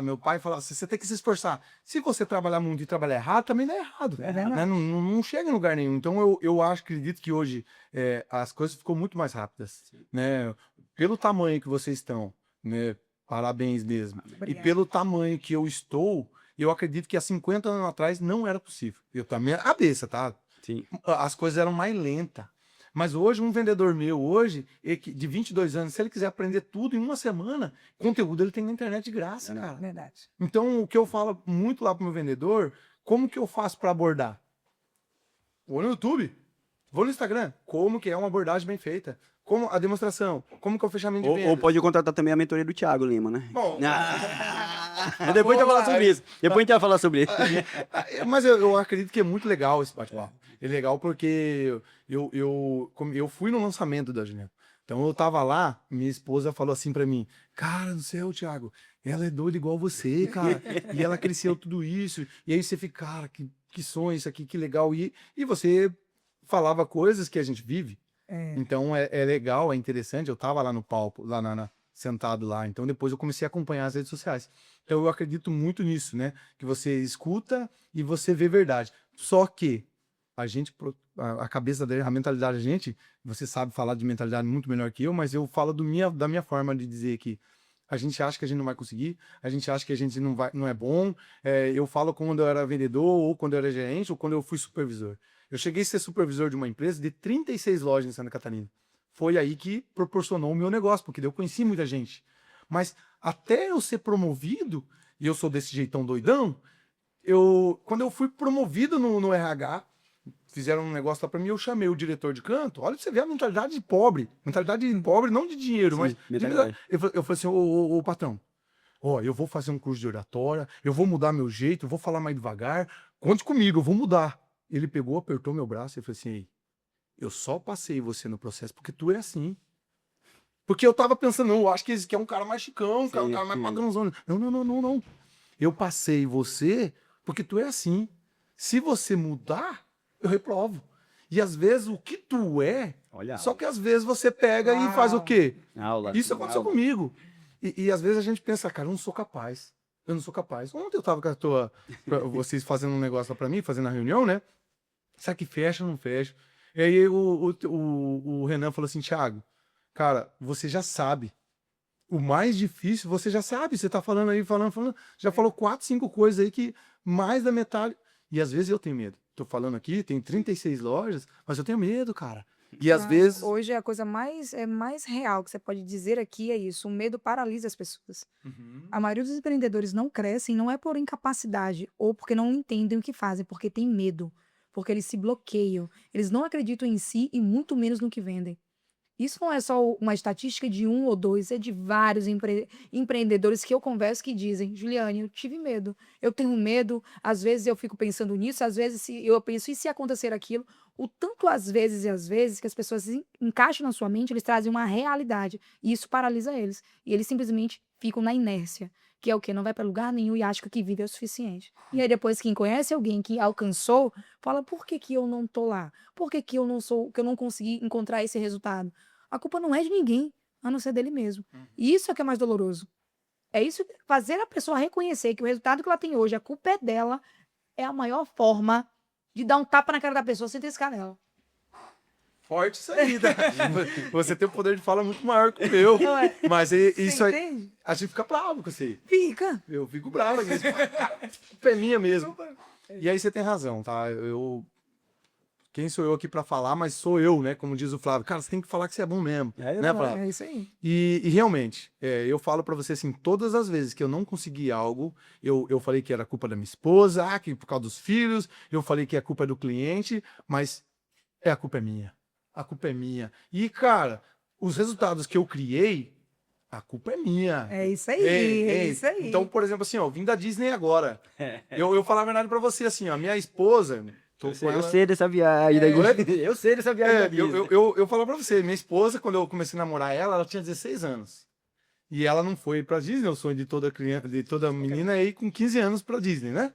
meu pai falava assim, você tem que se esforçar. Se você trabalhar muito e trabalhar errado, também dá errado.
verdade.
Né? Não chega em lugar nenhum. Então eu acredito que hoje as coisas ficou muito mais rápidas. Né? Pelo tamanho que vocês estão, né? Parabéns mesmo. E
Obrigada.
pelo tamanho que eu estou, eu acredito que há 50 anos atrás não era possível. Eu também, a cabeça, tá?
Sim.
As coisas eram mais lentas. Mas hoje, um vendedor meu, hoje, de 22 anos, se ele quiser aprender tudo em uma semana, conteúdo ele tem na internet de graça, cara.
Verdade.
Então, o que eu falo muito lá pro meu vendedor, como que eu faço para abordar? Vou no YouTube, vou no Instagram, como que é uma abordagem bem feita? Como a demonstração, como que é o fechamento de
Ou
vendas?
pode contratar também a mentoria do Thiago Lima, né?
Bom,
Mas depois a gente vai falar sobre isso. Depois a gente vai falar sobre isso.
mas eu acredito que é muito legal esse bate-papo. É legal porque eu fui no lançamento da Juliana. Então eu tava lá, minha esposa falou assim pra mim, cara do céu, Thiago, ela é doida igual você, cara. E ela cresceu tudo isso. E aí você fica, cara, que sonho isso aqui, que legal. E você falava coisas que a gente vive. Então é legal, é interessante. Eu tava lá no palco, lá sentado lá. Então depois eu comecei a acompanhar as redes sociais. Então eu acredito muito nisso, né? Que você escuta e você vê verdade. Só que a cabeça dele, a mentalidade da gente, você sabe falar de mentalidade muito melhor que eu, mas eu falo da minha forma de dizer que a gente acha que a gente não vai conseguir, a gente acha que a gente não é bom. Eu falo quando eu era vendedor, ou quando eu era gerente, ou quando eu fui supervisor. Eu cheguei a ser supervisor de uma empresa de 36 lojas em Santa Catarina. Foi aí que proporcionou o meu negócio, porque eu conheci muita gente. Mas até eu ser promovido, e eu sou desse jeitão doidão, quando eu fui promovido no RH, fizeram um negócio lá pra mim, eu chamei o diretor de canto. Olha pra você ver a mentalidade de pobre. Mentalidade de pobre, não de dinheiro,
Sim,
mas...
mentalidade.
Eu falei assim, ô patrão, eu vou fazer um curso de oratória, eu vou mudar meu jeito, eu vou falar mais devagar, conte comigo, eu vou mudar. Ele pegou, apertou meu braço e falou assim, ei, eu só passei você no processo porque tu é assim. Porque eu tava pensando, não, eu acho que esse aqui é um cara mais chicão, um cara mais padrãozão. Não. Eu passei você porque tu é assim. Se você mudar, eu reprovo. E às vezes o que tu é,
Olha a
só
aula.
que às vezes você pega e faz o quê?
Aula.
Isso aconteceu
Aula.
comigo. E às vezes a gente pensa, cara, eu não sou capaz. Eu não sou capaz. Ontem eu tava com vocês fazendo um negócio lá pra mim, fazendo a reunião, né? Será que fecha ou não fecha? E aí o Renan falou assim, Thiago, cara, você já sabe. O mais difícil, você já sabe. Você tá falando aí, falando. Já falou 4, 5 coisas aí que mais da metade. E às vezes eu tenho medo. Tô falando aqui, tem 36 lojas, mas eu tenho medo, cara. E às vezes...
Hoje a coisa mais real que você pode dizer aqui é isso. O medo paralisa as pessoas. A maioria dos empreendedores não crescem, não é por incapacidade ou porque não entendem o que fazem, porque tem medo. Porque eles se bloqueiam. Eles não acreditam em si e muito menos no que vendem. Isso não é só uma estatística de 1 ou 2, é de vários empreendedores que eu converso que dizem, Juliane, eu tive medo, eu tenho medo, às vezes eu fico pensando nisso, às vezes eu penso, e se acontecer aquilo? O tanto às vezes que as pessoas encaixam na sua mente, eles trazem uma realidade, e isso paralisa eles. E eles simplesmente ficam na inércia, que é o quê? Não vai para lugar nenhum e acha que o que vive é o suficiente. E aí depois quem conhece alguém que alcançou, fala, por que eu não tô lá? Por que eu não consegui encontrar esse resultado? A culpa não é de ninguém, a não ser dele mesmo. E isso é que é mais doloroso. É isso, fazer a pessoa reconhecer que o resultado que ela tem hoje, a culpa é dela, é a maior forma de dar um tapa na cara da pessoa sem tescar nela.
Forte isso aí, tá? Você tem um poder de fala muito maior que o meu.
Não é?
Mas isso aí,
Entende?
a gente fica bravo com isso aí.
Fica.
Eu fico bravo mesmo. É minha mesmo. E aí você tem razão, tá? Quem sou eu aqui pra falar, mas sou eu, né? Como diz o Flávio. Cara, você tem que falar que você é bom mesmo. Né, Flávio?
É isso aí.
E realmente, eu falo pra você assim, todas as vezes que eu não consegui algo, eu falei que era culpa da minha esposa, que por causa dos filhos, eu falei que a culpa é do cliente, mas a culpa é minha. A culpa é minha. E, cara, os resultados que eu criei, a culpa é minha.
É isso aí, é isso aí.
Então, por exemplo, assim, ó, eu vim da Disney agora. Eu falar a verdade pra você, assim, ó, minha esposa...
Eu sei dessa viagem. Eu sei dessa viagem.
Eu falo pra você, minha esposa, quando eu comecei a namorar ela tinha 16 anos. E ela não foi pra Disney, o sonho de toda criança, de toda menina é ir com 15 anos pra Disney, né?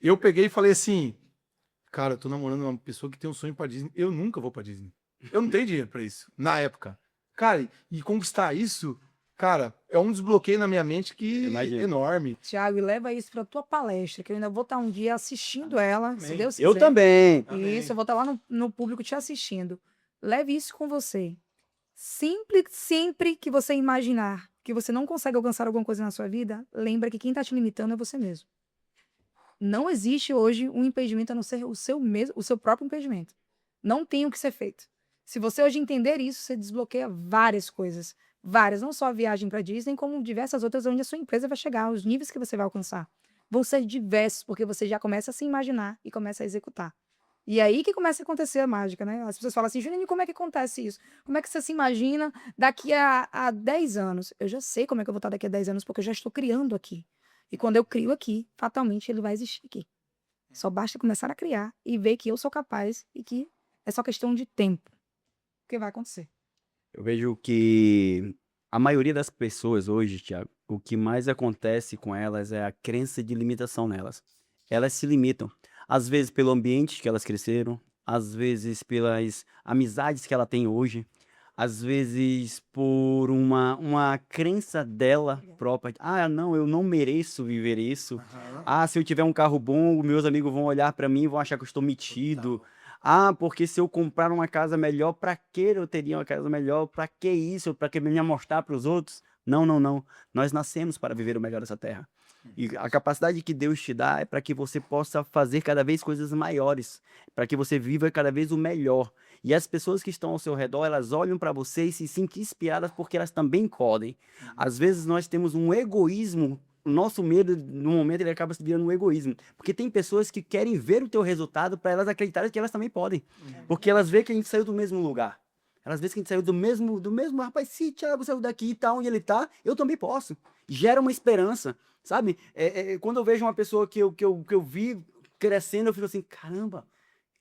Eu peguei e falei assim, cara, eu tô namorando uma pessoa que tem um sonho pra Disney, eu nunca vou pra Disney. Eu não tenho dinheiro pra isso, na época. Cara, e conquistar isso, cara, é um desbloqueio na minha mente que
Imagino.
enorme.
Tiago, e leva isso pra tua palestra, que eu ainda vou estar um dia assistindo ela, se Deus
Eu
quiser.
também.
Isso, eu vou estar lá no público te assistindo. Leve isso com você. Sempre que você imaginar que você não consegue alcançar alguma coisa na sua vida, lembra que quem está te limitando é você mesmo. Não existe hoje um impedimento a não ser o seu próprio impedimento. Não tem o que ser feito. Se você hoje entender isso, você desbloqueia várias coisas. Várias, não só a viagem para Disney, como diversas outras onde a sua empresa vai chegar, os níveis que você vai alcançar. Vão ser diversos, porque você já começa a se imaginar e começa a executar. E aí que começa a acontecer a mágica, né? As pessoas falam assim, Juninho, como é que acontece isso? Como é que você se imagina daqui a 10 anos? Eu já sei como é que eu vou estar daqui a 10 anos, porque eu já estou criando aqui. E quando eu crio aqui, fatalmente ele vai existir aqui. Só basta começar a criar e ver que eu sou capaz e que é só questão de tempo. Que vai acontecer.
Eu vejo que a maioria das pessoas hoje, Thiago, o que mais acontece com elas é a crença de limitação nelas. Elas se limitam. Às vezes pelo ambiente que elas cresceram, às vezes pelas amizades que ela tem hoje, às vezes por uma crença dela própria. Ah, não, eu não mereço viver isso. Ah, se eu tiver um carro bom, meus amigos vão olhar pra mim e vão achar que eu estou metido. Ah, porque se eu comprar uma casa melhor, pra que eu teria uma casa melhor? Pra que isso? Pra que me mostrar pros outros? Não, não, não. Nós nascemos para viver o melhor dessa terra. E a capacidade que Deus te dá é para que você possa fazer cada vez coisas maiores, para que você viva cada vez o melhor. E as pessoas que estão ao seu redor, elas olham para você e se sentem inspiradas porque elas também podem. Às vezes nós temos um egoísmo, o nosso medo, no momento, ele acaba se virando um egoísmo. Porque tem pessoas que querem ver o teu resultado para elas acreditarem que elas também podem. Porque elas veem que a gente saiu do mesmo lugar. Elas veem que a gente saiu do mesmo, rapaz, se Thiago saiu daqui e tá onde ele tá, eu também posso. Gera uma esperança, sabe? Quando eu vejo uma pessoa que eu vi crescendo, eu fico assim, caramba,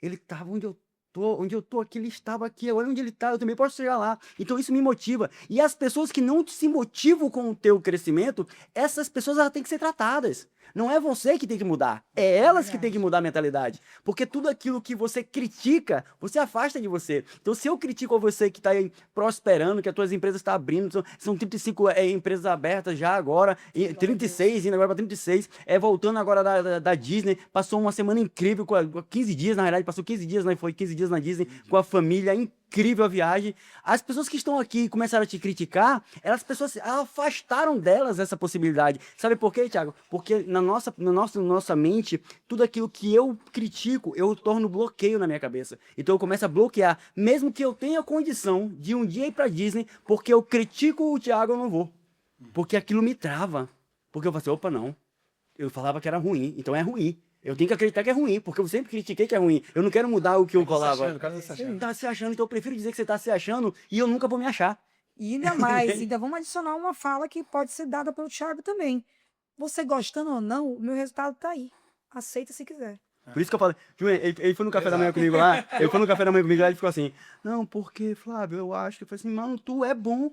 ele tava onde eu tô aqui, ele estava aqui, olha onde ele tá, eu também posso chegar lá. Então isso me motiva. E as pessoas que não se motivam com o teu crescimento, essas pessoas elas têm que ser tratadas. Não é você que tem que mudar, é elas que têm que mudar a mentalidade. Porque tudo aquilo que você critica, você afasta de você. Então se eu critico você que está aí prosperando, que as tuas empresas estão abrindo, são 35 empresas abertas já agora, 36, indo agora para 36, voltando agora da Disney, passou uma semana incrível, 15 dias na realidade, passou 15 dias, né? Foi 15 dias na Disney, com a família, incrível a viagem. As pessoas que estão aqui e começaram a te criticar, elas pessoas afastaram delas essa possibilidade. Sabe por quê, Thiago? Porque na nossa mente, tudo aquilo que eu critico, eu torno bloqueio na minha cabeça. Então eu começo a bloquear, mesmo que eu tenha condição de um dia ir pra Disney, porque eu critico o Thiago, eu não vou. Porque aquilo me trava. Porque eu falo assim, opa, não. Eu falava que era ruim, então é ruim. Eu tenho que acreditar que é ruim, porque eu sempre critiquei que é ruim. Eu não quero mudar o que eu falava. Tá se achando, então eu prefiro dizer que você tá se achando e eu nunca vou me achar.
E ainda mais, ainda vamos adicionar uma fala que pode ser dada pelo Thiago também. Você gostando ou não, o meu resultado tá aí. Aceita se quiser.
Por isso que eu falei, ele foi no café da manhã comigo lá, ele foi no café da manhã comigo lá e ele ficou assim, não, porque, Flávio, eu acho que eu falei assim, mano, tu é bom.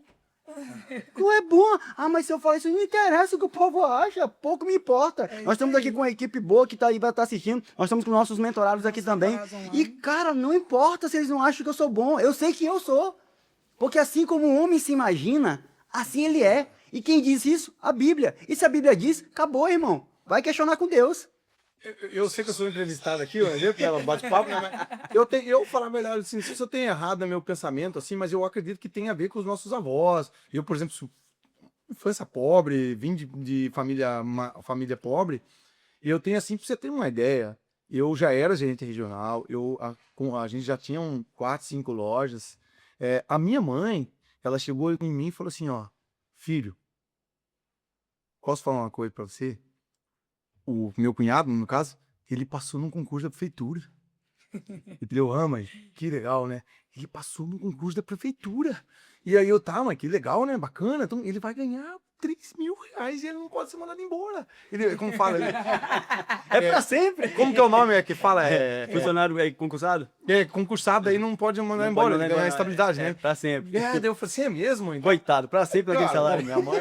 Tu é bom. Ah, mas se eu falar isso, não interessa o que o povo acha, pouco me importa. Nós estamos aqui com uma equipe boa que tá aí, vai estar assistindo, nós estamos com nossos mentorados aqui também. E, cara, não importa se eles não acham que eu sou bom, eu sei que eu sou. Porque assim como o homem se imagina, assim ele é. E quem diz isso? A Bíblia. E se a Bíblia diz, acabou, irmão. Vai questionar com Deus.
Eu sei que eu sou entrevistado aqui, porque ela bate papo, né? Mas eu falar melhor, assim, não sei se eu tenho errado no meu pensamento, assim, mas eu acredito que tem a ver com os nossos avós. Eu, por exemplo, infância pobre, vim de família pobre, e eu tenho, assim, pra você ter uma ideia, eu já era gerente regional, a gente já tinha 4, 5 lojas. A minha mãe, ela chegou em mim e falou assim, ó, filho, posso falar uma coisa pra você? O meu cunhado, no caso, ele passou num concurso da prefeitura. Entendeu? Mãe, que legal, né? Ele passou num concurso da prefeitura. E aí mãe, que legal, né? Bacana. Então ele vai ganhar 3 mil reais e ele não pode ser mandado embora. Ele, como fala?
Pra sempre.
Como que é o nome que fala?
Funcionário concursado?
Concursado aí não pode mandar
Não
embora,
pode mandar
ele ganha
embora,
estabilidade, né?
Pra sempre.
Daí eu falei assim, é mesmo? Então,
Coitado, pra sempre daquele
cara,
salário.
minha mãe.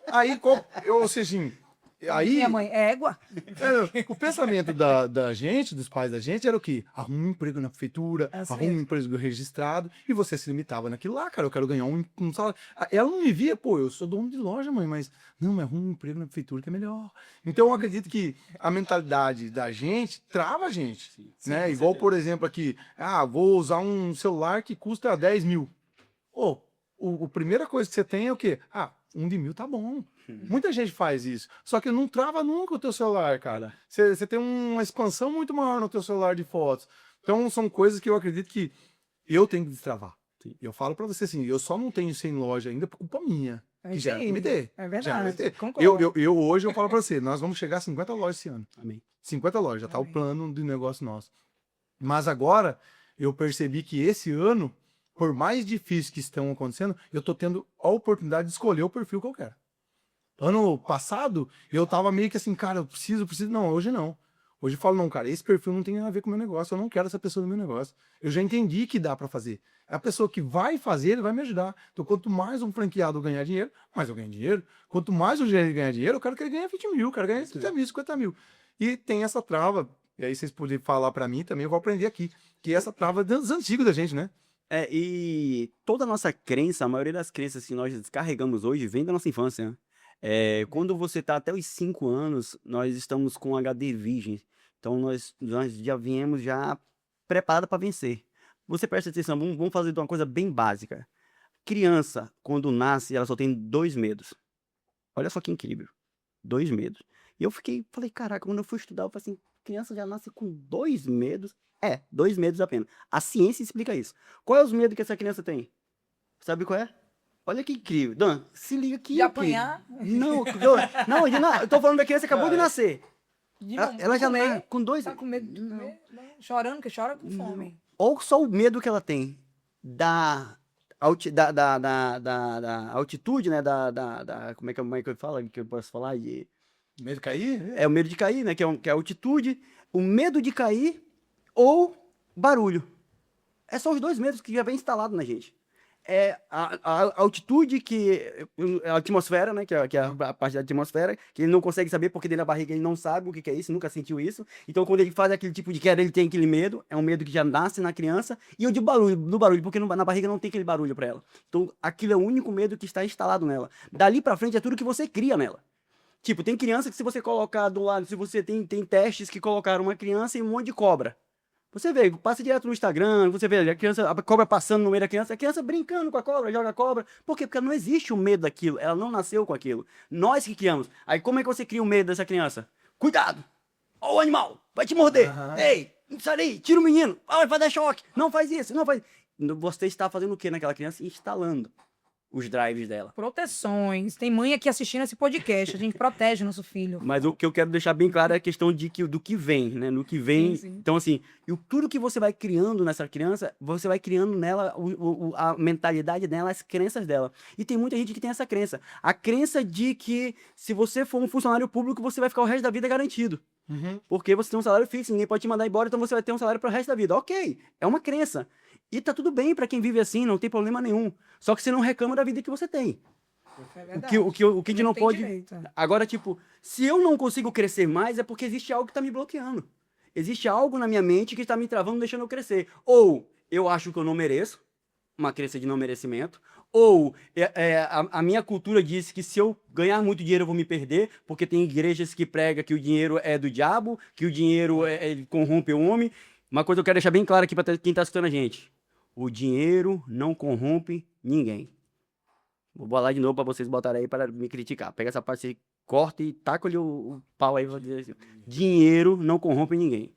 Aí, ou seja, Aí,
Minha mãe, égua.
o pensamento da gente, dos pais da gente, era o quê? Arruma um emprego na prefeitura,
Assim
arruma um
mesmo.
emprego registrado, e você se limitava naquilo lá, cara, eu quero ganhar um salário. Ela não me via, pô, eu sou dono de loja, mãe, mas não, arruma um emprego na prefeitura que é melhor. Então eu acredito que a mentalidade da gente trava a gente, né? Igual, por exemplo, aqui, vou usar um celular que custa 10 mil. Pô, a primeira coisa que você tem é o quê? Um de 1.000 tá bom. Muita gente faz isso. Só que não trava nunca o teu celular, cara. Você tem uma expansão muito maior no teu celular de fotos. Então são coisas que eu acredito que eu tenho que destravar. Eu falo pra você assim, eu só não tenho isso em loja ainda por culpa minha. Que já era pra me ter.
É
Já era pra me
verdade.
ter.
Concordo.
Eu hoje eu falo pra você, nós vamos chegar a 50 lojas esse ano.
Amém.
50 lojas, já tá o
Amém.
plano de negócio nosso. Mas agora eu percebi que esse ano, por mais difíceis que estão acontecendo, eu tô tendo a oportunidade de escolher o perfil que eu quero. Ano passado, eu tava meio que assim, cara, eu preciso. Não, hoje não. Hoje eu falo, não, cara, esse perfil não tem nada a ver com o meu negócio, eu não quero essa pessoa no meu negócio. Eu já entendi que dá pra fazer. A pessoa que vai fazer, ele vai me ajudar. Então, quanto mais um franqueado ganhar dinheiro, mais eu ganho dinheiro. Quanto mais o gerente ganhar dinheiro, eu quero que ele ganhe 20 mil, eu quero ganhar 30 mil, 50 mil. E tem essa trava, e aí vocês puderem falar pra mim também, eu vou aprender aqui, que é essa trava dos antigos da gente, né?
E toda a nossa crença, a maioria das crenças que nós descarregamos hoje vem da nossa infância, né? Quando você tá até os 5 anos, nós estamos com HD virgem. Então nós já viemos já preparado para vencer. Você presta atenção, vamos fazer uma coisa bem básica. Criança, quando nasce, ela só tem 2 medos. Olha só que incrível. 2 medos. E eu falei, caraca, quando eu fui estudar, eu falei assim, criança já nasce com 2 medos? 2 medos apenas. A ciência explica isso. Qual é os medos que essa criança tem? Sabe qual é? Olha que incrível. Dan, se liga que
De
incrível.
apanhar,
Não, eu tô falando da criança que acabou de nascer.
de
Ela já
comer.
nasce com 2
Tá com medo de comer? Não. Chorando, que chora com fome.
Ou só o medo que ela tem da altitude, né? Como é que eu falo? Que eu posso falar?
Medo de cair?
É o medo de cair, né? Que é a altitude, o medo de cair ou barulho. É só os 2 medos que já vem instalado na gente. A altitude, a atmosfera, né? Que é a parte da atmosfera, que ele não consegue saber porque dentro da barriga ele não sabe o que é isso, nunca sentiu isso. Então, quando ele faz aquele tipo de queda, ele tem aquele medo. É um medo que já nasce na criança. E o de barulho, do barulho, porque na barriga não tem aquele barulho pra ela. Então, aquilo é o único medo que está instalado nela. Dali pra frente é tudo que você cria nela. Tipo, tem criança que se você colocar do lado, se você tem testes que colocaram uma criança e um monte de cobra. Você vê, passa direto no Instagram, você vê a cobra passando no meio da criança, a criança brincando com a cobra, joga a cobra. Por quê? Porque não existe o medo daquilo, ela não nasceu com aquilo. Nós que criamos. Aí como é que você cria o medo dessa criança? Cuidado! Ó o animal, vai te morder! Ei, sai daí, tira o menino! Vai dar choque! Não faz isso, não faz... Você está fazendo o que naquela criança? Instalando os drives dela.
Proteções. Tem mãe aqui assistindo esse podcast. A gente protege nosso filho.
Mas o que eu quero deixar bem claro é a questão do que vem, né? No que vem.
Sim, sim.
Então, assim, tudo que você vai criando nessa criança, você vai criando nela a mentalidade dela, as crenças dela. E tem muita gente que tem essa crença. A crença de que se você for um funcionário público, você vai ficar o resto da vida garantido. Porque você tem um salário fixo, ninguém pode te mandar embora, então você vai ter um salário para o resto da vida. Ok, é uma crença. E tá tudo bem para quem vive assim, não tem problema nenhum. Só que você não reclama da vida que você tem.
É verdade.
O que a gente não
tem
pode...
direito.
Agora, tipo, se eu não consigo crescer mais, é porque existe algo que tá me bloqueando. Existe algo na minha mente que está me travando, deixando eu crescer. Ou eu acho que eu não mereço, uma crença de não merecimento. Ou a minha cultura diz que se eu ganhar muito dinheiro eu vou me perder, porque tem igrejas que pregam que o dinheiro é do diabo, que o dinheiro ele corrompe o homem. Uma coisa eu quero deixar bem claro aqui para quem está escutando a gente. O dinheiro não corrompe ninguém. Vou bolar de novo para vocês botarem aí para me criticar. Pega essa parte aí, corta e taca-lhe o pau aí. Vou dizer assim. Dinheiro não corrompe ninguém.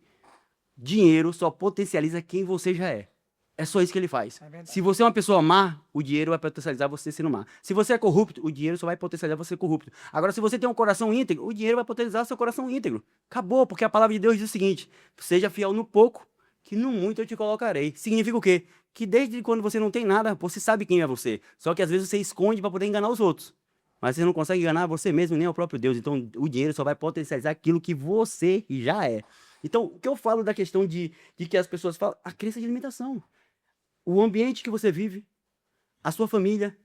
Dinheiro só potencializa quem você já é. É só isso que ele faz. Se você é uma pessoa má, o dinheiro vai potencializar você sendo má. Se você é corrupto, o dinheiro só vai potencializar você corrupto. Agora, se você tem um coração íntegro, o dinheiro vai potencializar seu coração íntegro. Acabou, porque a palavra de Deus diz o seguinte: seja fiel no pouco, que no muito eu te colocarei. Significa o quê? Que desde quando você não tem nada, você sabe quem é você. Só que às vezes você esconde para poder enganar os outros. Mas você não consegue enganar você mesmo, nem o próprio Deus. Então, o dinheiro só vai potencializar aquilo que você já é. Então, o que eu falo da questão de que as pessoas falam, a crença de limitação. O ambiente que você vive, a sua família,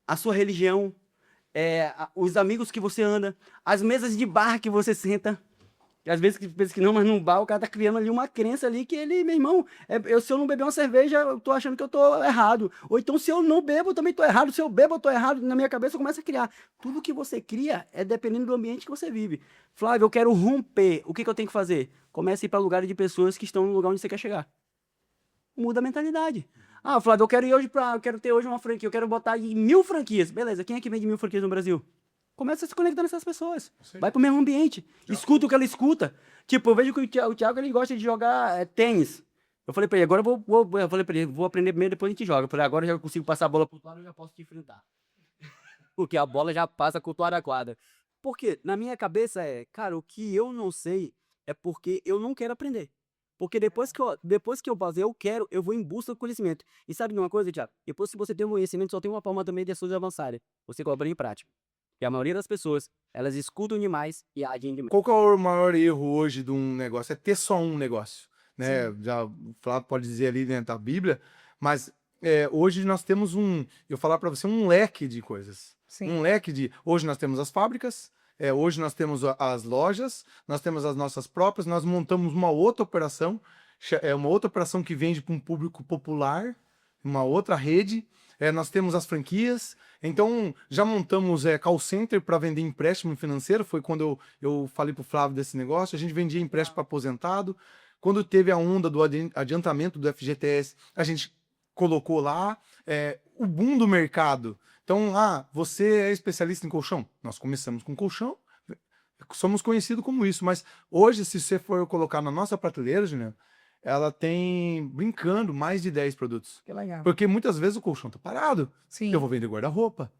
a sua religião, os amigos que você anda, as mesas de bar que você senta. E às vezes que pensa que não, mas num bar o cara tá criando ali uma crença ali que ele, meu irmão, se eu não beber uma cerveja, eu tô achando que eu tô errado. Ou então se eu não bebo, eu também tô errado. Se eu bebo, eu tô errado. Na minha cabeça eu começo a criar. Tudo que você cria é dependendo do ambiente que você vive. Flávio, eu quero romper. O que que eu tenho que fazer? Comece a ir para lugares de pessoas que estão no lugar onde você quer chegar. Muda a mentalidade. Ah, Flávio, eu quero ter hoje uma franquia, eu quero botar em 1000 franquias. Beleza, quem é que vende 1000 franquias no Brasil? Começa a se conectar nessas pessoas. Vai pro mesmo ambiente. Escuta o que ela escuta. Tipo, eu vejo que o Thiago ele gosta de jogar tênis. Eu falei pra ele, agora eu falei pra ele, vou aprender primeiro, depois a gente joga. Eu falei, agora eu já consigo passar a bola pro outro lado, eu já posso te enfrentar.
Porque a bola já passa com o da quadra. Porque na minha cabeça cara, o que eu não sei é porque eu não quero aprender. Porque depois que eu fazer, eu vou em busca do conhecimento. E sabe de uma coisa, Thiago? Depois que você tem um conhecimento, só tem uma forma também de as coisas avançarem. Você coloca em prática. E a maioria das pessoas, elas escutam demais e agem demais.
Qual que é o maior erro hoje de um negócio? É ter só um negócio, né? Já o Flávio pode dizer ali dentro da Bíblia, mas hoje nós temos eu falar para você, um leque de coisas.
Sim.
Um leque de... Hoje nós temos as fábricas, hoje nós temos as lojas, nós temos as nossas próprias, nós montamos uma outra operação, uma outra operação que vende para um público popular, uma outra rede, nós temos as franquias, então já montamos call center para vender empréstimo financeiro, foi quando eu falei para o Flávio desse negócio, a gente vendia empréstimo para aposentado, quando teve a onda do adiantamento do FGTS, a gente colocou lá, o boom do mercado. Então, você é especialista em colchão? Nós começamos com colchão, somos conhecidos como isso, mas hoje, se você for colocar na nossa prateleira, Juliano, ela tem, brincando, mais de 10 produtos.
Que legal.
Porque muitas vezes o colchão tá parado,
Sim.
eu vou vender guarda-roupa.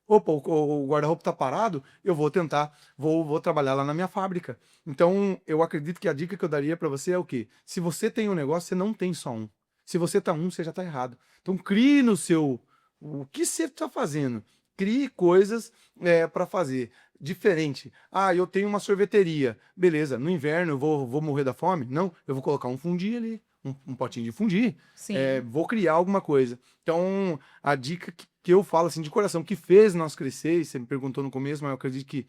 Opa, o guarda-roupa tá parado, eu vou tentar, vou trabalhar lá na minha fábrica. Então, eu acredito que a dica que eu daria para você é o quê? Se você tem um negócio, você não tem só um. Se você tá você já tá errado. Então, crie o que você tá fazendo. Crie coisas para fazer. Diferente. Eu tenho uma sorveteria. Beleza, no inverno eu vou morrer da fome? Não, eu vou colocar um fundi ali, um potinho de fundi.
Sim.
Vou criar alguma coisa. Então, a dica que eu falo assim de coração, que fez nós crescer, e você me perguntou no começo, mas eu acredito que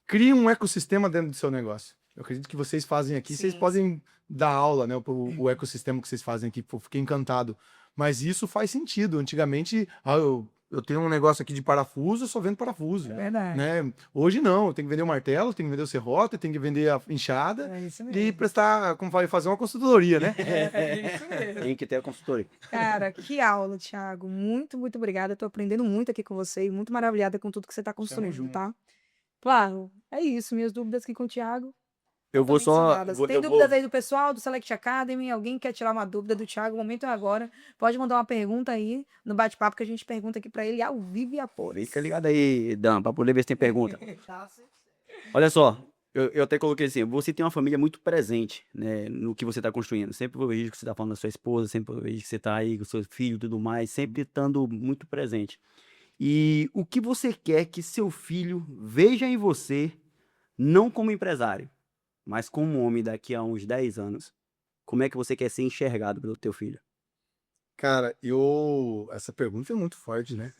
crie um ecossistema dentro do seu negócio. Eu acredito que vocês fazem aqui, vocês podem dar aula, né, o ecossistema que vocês fazem aqui, pô, fiquei encantado. Mas isso faz sentido. Antigamente, eu tenho um negócio aqui de parafuso, eu só vendo parafuso.
Verdade.
Né? Hoje não, eu tenho que vender o martelo, tenho que vender o serrote, tenho que vender a enxada
É isso mesmo.
e prestar, como vai fazer uma consultoria, né?
É isso mesmo.
Tem que ter a consultoria.
Cara, que aula, Thiago. Muito, muito obrigada. Eu tô aprendendo muito aqui com você e muito maravilhada com tudo que você tá construindo, tá? Claro, é isso. Minhas dúvidas aqui com o Thiago.
Eu vou só.
Sanadas. Tem dúvidas aí do pessoal do Select Academy? Alguém quer tirar uma dúvida do Thiago? O momento é agora. Pode mandar uma pergunta aí no bate-papo que a gente pergunta aqui pra ele ao vivo e a cores.
Fica ligado aí, Dan, pra poder ver se tem pergunta. Olha só, eu até coloquei assim, você tem uma família muito presente, né, no que você tá construindo. Sempre eu vejo que você tá falando da sua esposa, sempre eu vejo que você tá aí com seu filho e tudo mais, sempre estando muito presente. E o que você quer que seu filho veja em você, não como empresário, mas como homem daqui a uns 10 anos? Como é que você quer ser enxergado pelo teu filho?
Cara, essa pergunta é muito forte, né?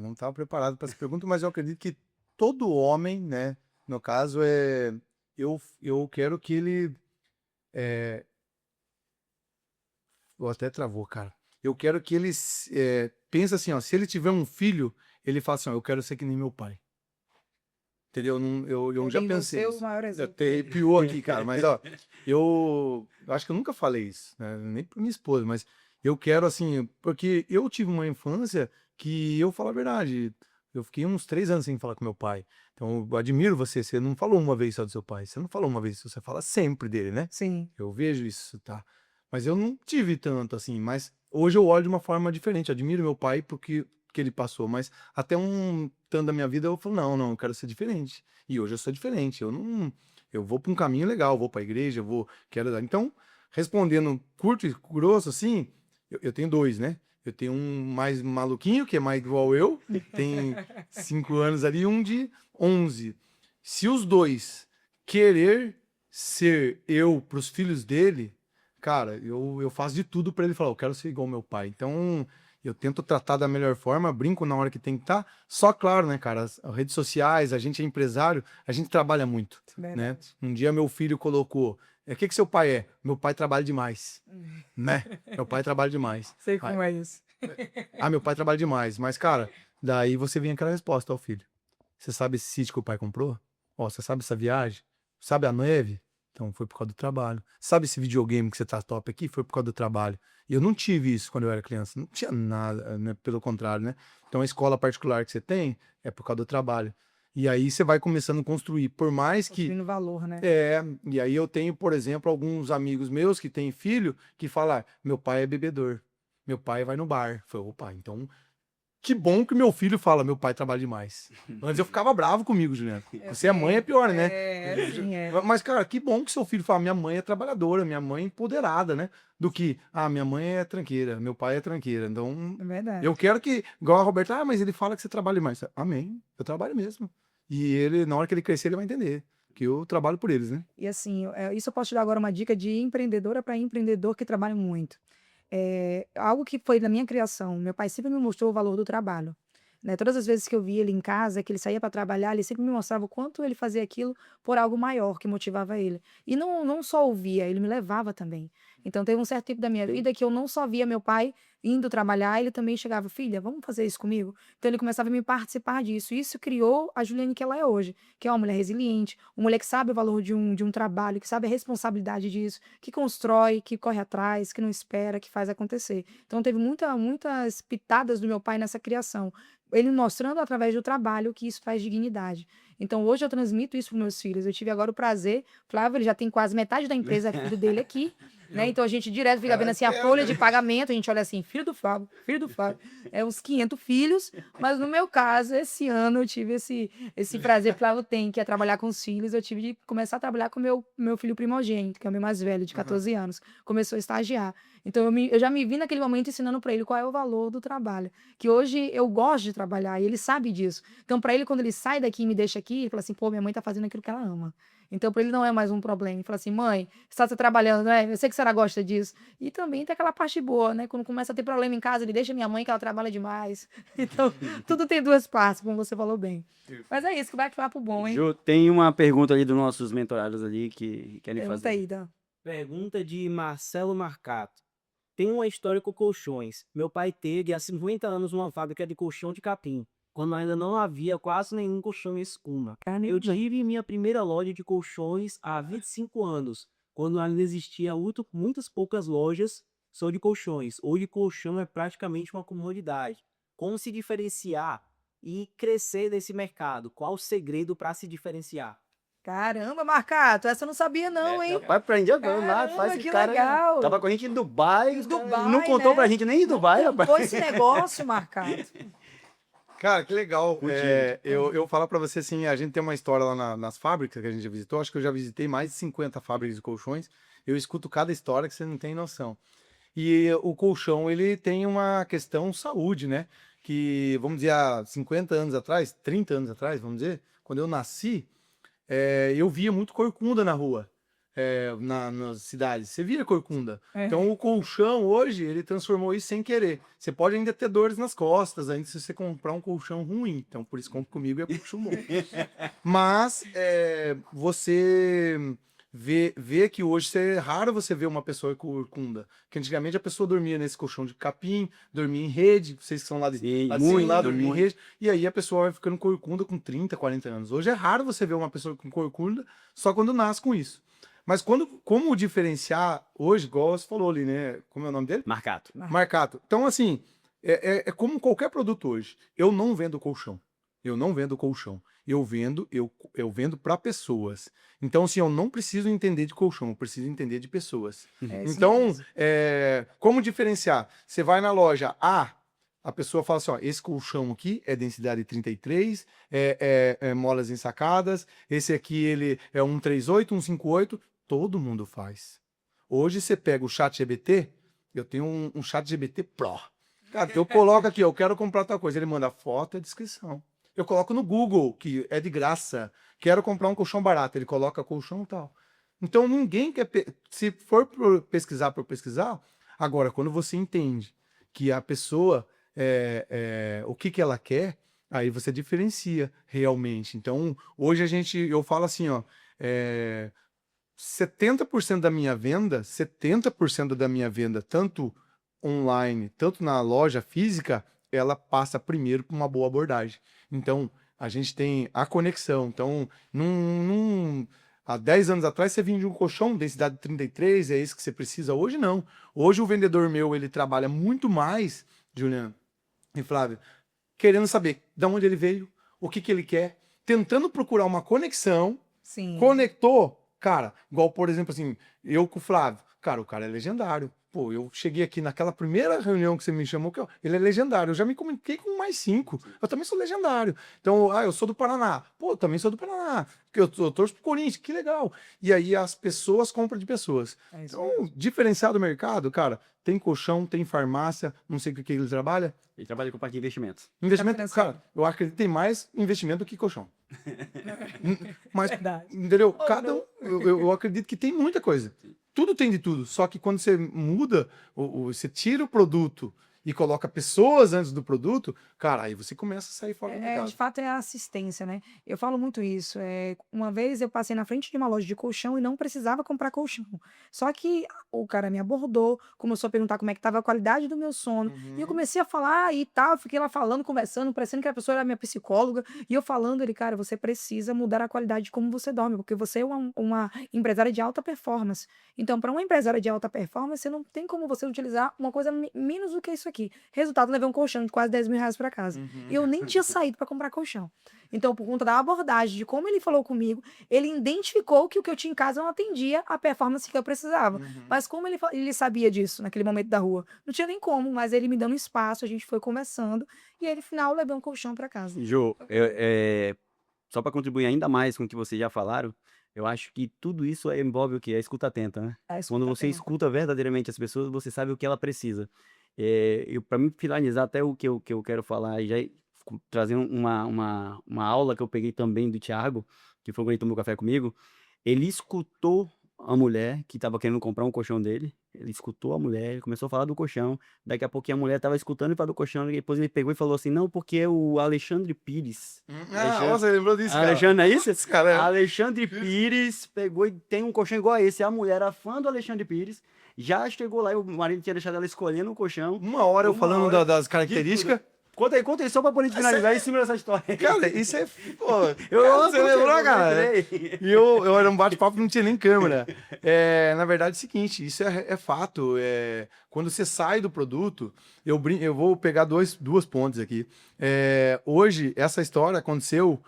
Não estava preparado para essa pergunta, mas eu acredito que todo homem, né? No caso, eu quero que ele. Vou até travou, cara. Eu quero que ele pense assim, ó, se ele tiver um filho, ele fala assim, ó, eu quero ser que nem meu pai. Entendeu? Eu já pensei.
Os maiores
Até arrepiou aqui, cara. Mas, ó, eu acho que eu nunca falei isso, né? Nem pra minha esposa, mas eu quero, assim, porque eu tive uma infância que eu falo a verdade. Eu fiquei uns 3 anos sem falar com meu pai. Então, eu admiro você. Você não falou uma vez só do seu pai. Você não falou uma vez, você fala sempre dele, né?
Sim.
Eu vejo isso, tá? Mas eu não tive tanto, assim. Mas hoje eu olho de uma forma diferente. Admiro meu pai porque que ele passou, mas até um tanto da minha vida eu falo, não, eu quero ser diferente. E hoje eu sou diferente. Eu vou para um caminho legal, vou para a igreja, quero dar. Então, respondendo curto e grosso assim, eu tenho 2, né? Eu tenho um mais maluquinho, que é mais igual eu, tem 5 anos ali, e um de 11. Se os 2 querer ser eu para os filhos dele, cara, eu faço de tudo para ele falar, eu quero ser igual ao meu pai. Então, Eu tento tratar da melhor forma, brinco na hora que tem que estar. Só claro, né, cara? As redes sociais, a gente é empresário, a gente trabalha muito, né?
Verdade.
Um dia meu filho colocou, o que que seu pai é? Meu pai trabalha demais, né? Meu pai trabalha demais.
Sei como é isso.
Ah, meu pai trabalha demais. Mas, cara, daí você vem aquela resposta, ó, filho. Você sabe esse sítio que o pai comprou? Ó, você sabe essa viagem? Sabe a neve? Então foi por causa do trabalho. Sabe esse videogame que você tá top aqui? Foi por causa do trabalho. E eu não tive isso quando eu era criança. Não tinha nada, né? Pelo contrário, né? Então a escola particular que você tem é por causa do trabalho. E aí você vai começando a construir. Por mais que
Construindo valor, né?
e aí eu tenho, por exemplo, alguns amigos meus que têm filho que falam, meu pai é bebedor, meu pai vai no bar. Eu falei, opa, então que bom que meu filho fala, meu pai trabalha demais. Antes eu ficava bravo comigo, Juliano. Você é mãe é pior, né?
Sim, é.
Mas, cara, que bom que seu filho fala, minha mãe é trabalhadora, minha mãe é empoderada, né? Do que, minha mãe é tranqueira, meu pai é tranqueira. Então,
É verdade.
eu quero que, igual a Roberta, mas ele fala que você trabalha demais. Amém, eu trabalho mesmo. E ele, na hora que ele crescer, ele vai entender que eu trabalho por eles, né?
E assim, isso eu posso te dar agora uma dica de empreendedora para empreendedor que trabalha muito. Algo que foi da minha criação. Meu pai sempre me mostrou o valor do trabalho. Né? Todas as vezes que eu via ele em casa, que ele saía para trabalhar, ele sempre me mostrava o quanto ele fazia aquilo por algo maior que motivava ele. E não só ouvia, ele me levava também. Então teve um certo tempo da minha vida que eu não só via meu pai indo trabalhar, ele também chegava, filha, vamos fazer isso comigo? Então ele começava a me participar disso. Isso criou a Juliane que ela é hoje, que é uma mulher resiliente, uma mulher que sabe o valor de um trabalho, que sabe a responsabilidade disso, que constrói, que corre atrás, que não espera, que faz acontecer. Então teve muitas pitadas do meu pai nessa criação. Ele mostrando através do trabalho que isso traz dignidade. Então, hoje eu transmito isso para meus filhos. Eu tive agora o prazer, Flávio, ele já tem quase metade da empresa, é filho dele aqui, né? Então, a gente direto fica vendo assim a folha de pagamento, a gente olha assim, filho do Flávio, uns 500 filhos, mas no meu caso, esse ano eu tive esse prazer, Flávio tem, que é trabalhar com os filhos, eu tive de começar a trabalhar com meu filho primogênito, que é o meu mais velho, de 14 anos, começou a estagiar. Então, eu já me vi naquele momento ensinando para ele qual é o valor do trabalho, que hoje eu gosto de trabalhar e ele sabe disso. Então, para ele, quando ele sai daqui e me deixa aqui, ele fala assim, pô, minha mãe tá fazendo aquilo que ela ama. Então, para ele não é mais um problema. Ele fala assim, mãe, você tá trabalhando, né? Eu sei que a senhora gosta disso. E também tem aquela parte boa, né? Quando começa a ter problema em casa, ele deixa minha mãe, que ela trabalha demais. Então, tudo tem duas partes, como você falou bem. Mas é isso, que bate-papo bom, hein?
Ju, tem uma pergunta ali dos nossos mentorados ali que querem
Pergunta
fazer.
aí, Dan.
Pergunta de Marcelo Marcato. Tem uma história com colchões. Meu pai teve há 50 anos uma fábrica de colchão de capim, quando ainda não havia quase nenhum colchão em escuma. Eu tive minha primeira loja de colchões há 25 anos, quando ainda existia muitas poucas lojas só de colchões. Hoje colchão é praticamente uma comodidade. Como se diferenciar e crescer nesse mercado? Qual o segredo para se diferenciar?
Caramba, Marcato, essa eu não sabia não, hein?
Pai aprendi agora lá,
Caramba,
faz esse
que
cara.
legal.
Tava com a gente em Dubai, os caras
Dubai,
não contou
né?
pra gente nem em Dubai,
Não
rapaz.
contou esse negócio, Marcato.
Cara, que legal. Eu falo pra você assim, a gente tem uma história lá nas fábricas que a gente já visitou. Acho que eu já visitei mais de 50 fábricas de colchões. Eu escuto cada história que você não tem noção. E o colchão, ele tem uma questão saúde, né? Que, vamos dizer, há 50 anos atrás, 30 anos atrás, vamos dizer, quando eu nasci, eu via muito corcunda na rua, nas cidades. Você via corcunda. Então, o colchão, hoje, ele transformou isso sem querer. Você pode ainda ter dores nas costas, ainda se você comprar um colchão ruim. Então, por isso, compra comigo é colchão bom. Mas, você vê que hoje é raro você ver uma pessoa com corcunda. Que antigamente a pessoa dormia nesse colchão de capim, dormia em rede, vocês que são lá de
Sim,
lá
muito,
dormia em
muito.
rede, e aí a pessoa vai ficando corcunda com 30, 40 anos. Hoje é raro você ver uma pessoa com corcunda só quando nasce com isso. Mas como diferenciar hoje, igual você falou ali, né? Como é o nome dele?
Marcato.
Marcato. Então, assim, é como qualquer produto hoje. Eu não vendo colchão. Eu não vendo colchão. Eu vendo para pessoas. Então, assim, eu não preciso entender de colchão, eu preciso entender de pessoas. Então, como diferenciar? Você vai na loja a pessoa fala assim, ó, esse colchão aqui é densidade 33, molas ensacadas, esse aqui ele é 138, 158, todo mundo faz. Hoje você pega o ChatGPT, eu tenho um ChatGPT Pro. Cara, eu coloco aqui, eu quero comprar tal coisa, ele manda foto e descrição. Eu coloco no Google, que é de graça, quero comprar um colchão barato, ele coloca colchão e tal. Então ninguém quer, se for pesquisar por pesquisar, agora quando você entende que a pessoa o que ela quer, aí você diferencia realmente. Então, hoje eu falo assim, ó, 70% da minha venda, 70% da minha venda, tanto online, tanto na loja física, ela passa primeiro por uma boa abordagem. Então, a gente tem a conexão. Então, há 10 anos atrás, você vinha de um colchão, densidade 33, é isso que você precisa. Hoje, não. Hoje, o vendedor meu, ele trabalha muito mais, Juliano e Flávio, querendo saber de onde ele veio, o que ele quer, tentando procurar uma conexão.
Sim.
Conectou, cara, igual, por exemplo, assim, eu com o Flávio, cara, o cara é legendário. Pô, eu cheguei aqui naquela primeira reunião que você me chamou, ele é legendário. Eu já me comuniquei com mais 5. Eu também sou legendário. Então, eu sou do Paraná. Pô, eu também sou do Paraná. Porque eu torço pro Corinthians, que legal. E aí as pessoas compram de pessoas. Então, diferenciar do mercado, cara, tem colchão, tem farmácia, não sei o que ele trabalha.
Ele trabalha com parte de investimentos.
Investimento, cara, eu acredito que tem mais investimento do que colchão. Mas,
Verdade.
entendeu? Cada um, eu acredito que tem muita coisa. Tudo tem de tudo. Só que quando você muda, você tira o produto e coloca pessoas antes do produto, cara, aí você começa a sair fora do mercado.
De fato, é a assistência, né? Eu falo muito isso. Uma vez eu passei na frente de uma loja de colchão e não precisava comprar colchão. Só que o cara me abordou, começou a perguntar como é que estava a qualidade do meu sono. E eu comecei a falar e tal, fiquei lá falando, conversando, parecendo que a pessoa era minha psicóloga. E eu falando, ele, cara, você precisa mudar a qualidade de como você dorme, porque você é uma empresária de alta performance. Então, para uma empresária de alta performance, não tem como você utilizar uma coisa menos do que isso aqui. Resultado, levei um colchão de quase 10 mil reais para casa. E eu nem tinha saído para comprar colchão. Então, por conta da abordagem, de como ele falou comigo, ele identificou que o que eu tinha em casa não atendia a performance que eu precisava. Mas como ele sabia disso naquele momento da rua? Não tinha nem como, mas ele me dando espaço, a gente foi conversando e aí, no final, eu levei um colchão para casa.
Jô, só para contribuir ainda mais com o que vocês já falaram, eu acho que tudo isso envolve o quê? A escuta atenta, né?
A escuta
Quando você
atenta.
escuta verdadeiramente as pessoas, você sabe o que ela precisa. Para mim finalizar até o que eu quero falar, e já trazendo uma aula que eu peguei também do Thiago, que foi quando ele tomou café comigo, ele escutou a mulher que estava querendo comprar um colchão dele, ele escutou a mulher, ele começou a falar do colchão, daqui a pouquinho a mulher estava escutando e falou do colchão, e depois ele pegou e falou assim, não, porque o Alexandre Pires...
Nossa, lembrou disso, cara.
Alexandre, não é isso?
Esse cara
Alexandre Pires pegou e tem um colchão igual a esse. A mulher era fã do Alexandre Pires, já chegou lá e o marido tinha deixado ela escolhendo um colchão.
Uma hora eu
Uma
falando
hora
das características.
Conta aí, só pra poder finalizar em cima dessa história.
Cara, isso é. Pô, você
lembrou,
lembrou, cara? E eu era um bate-papo, não tinha nem câmera. Na verdade, é o seguinte: isso é fato. Quando você sai do produto, eu vou pegar duas pontes aqui. Hoje, essa história aconteceu.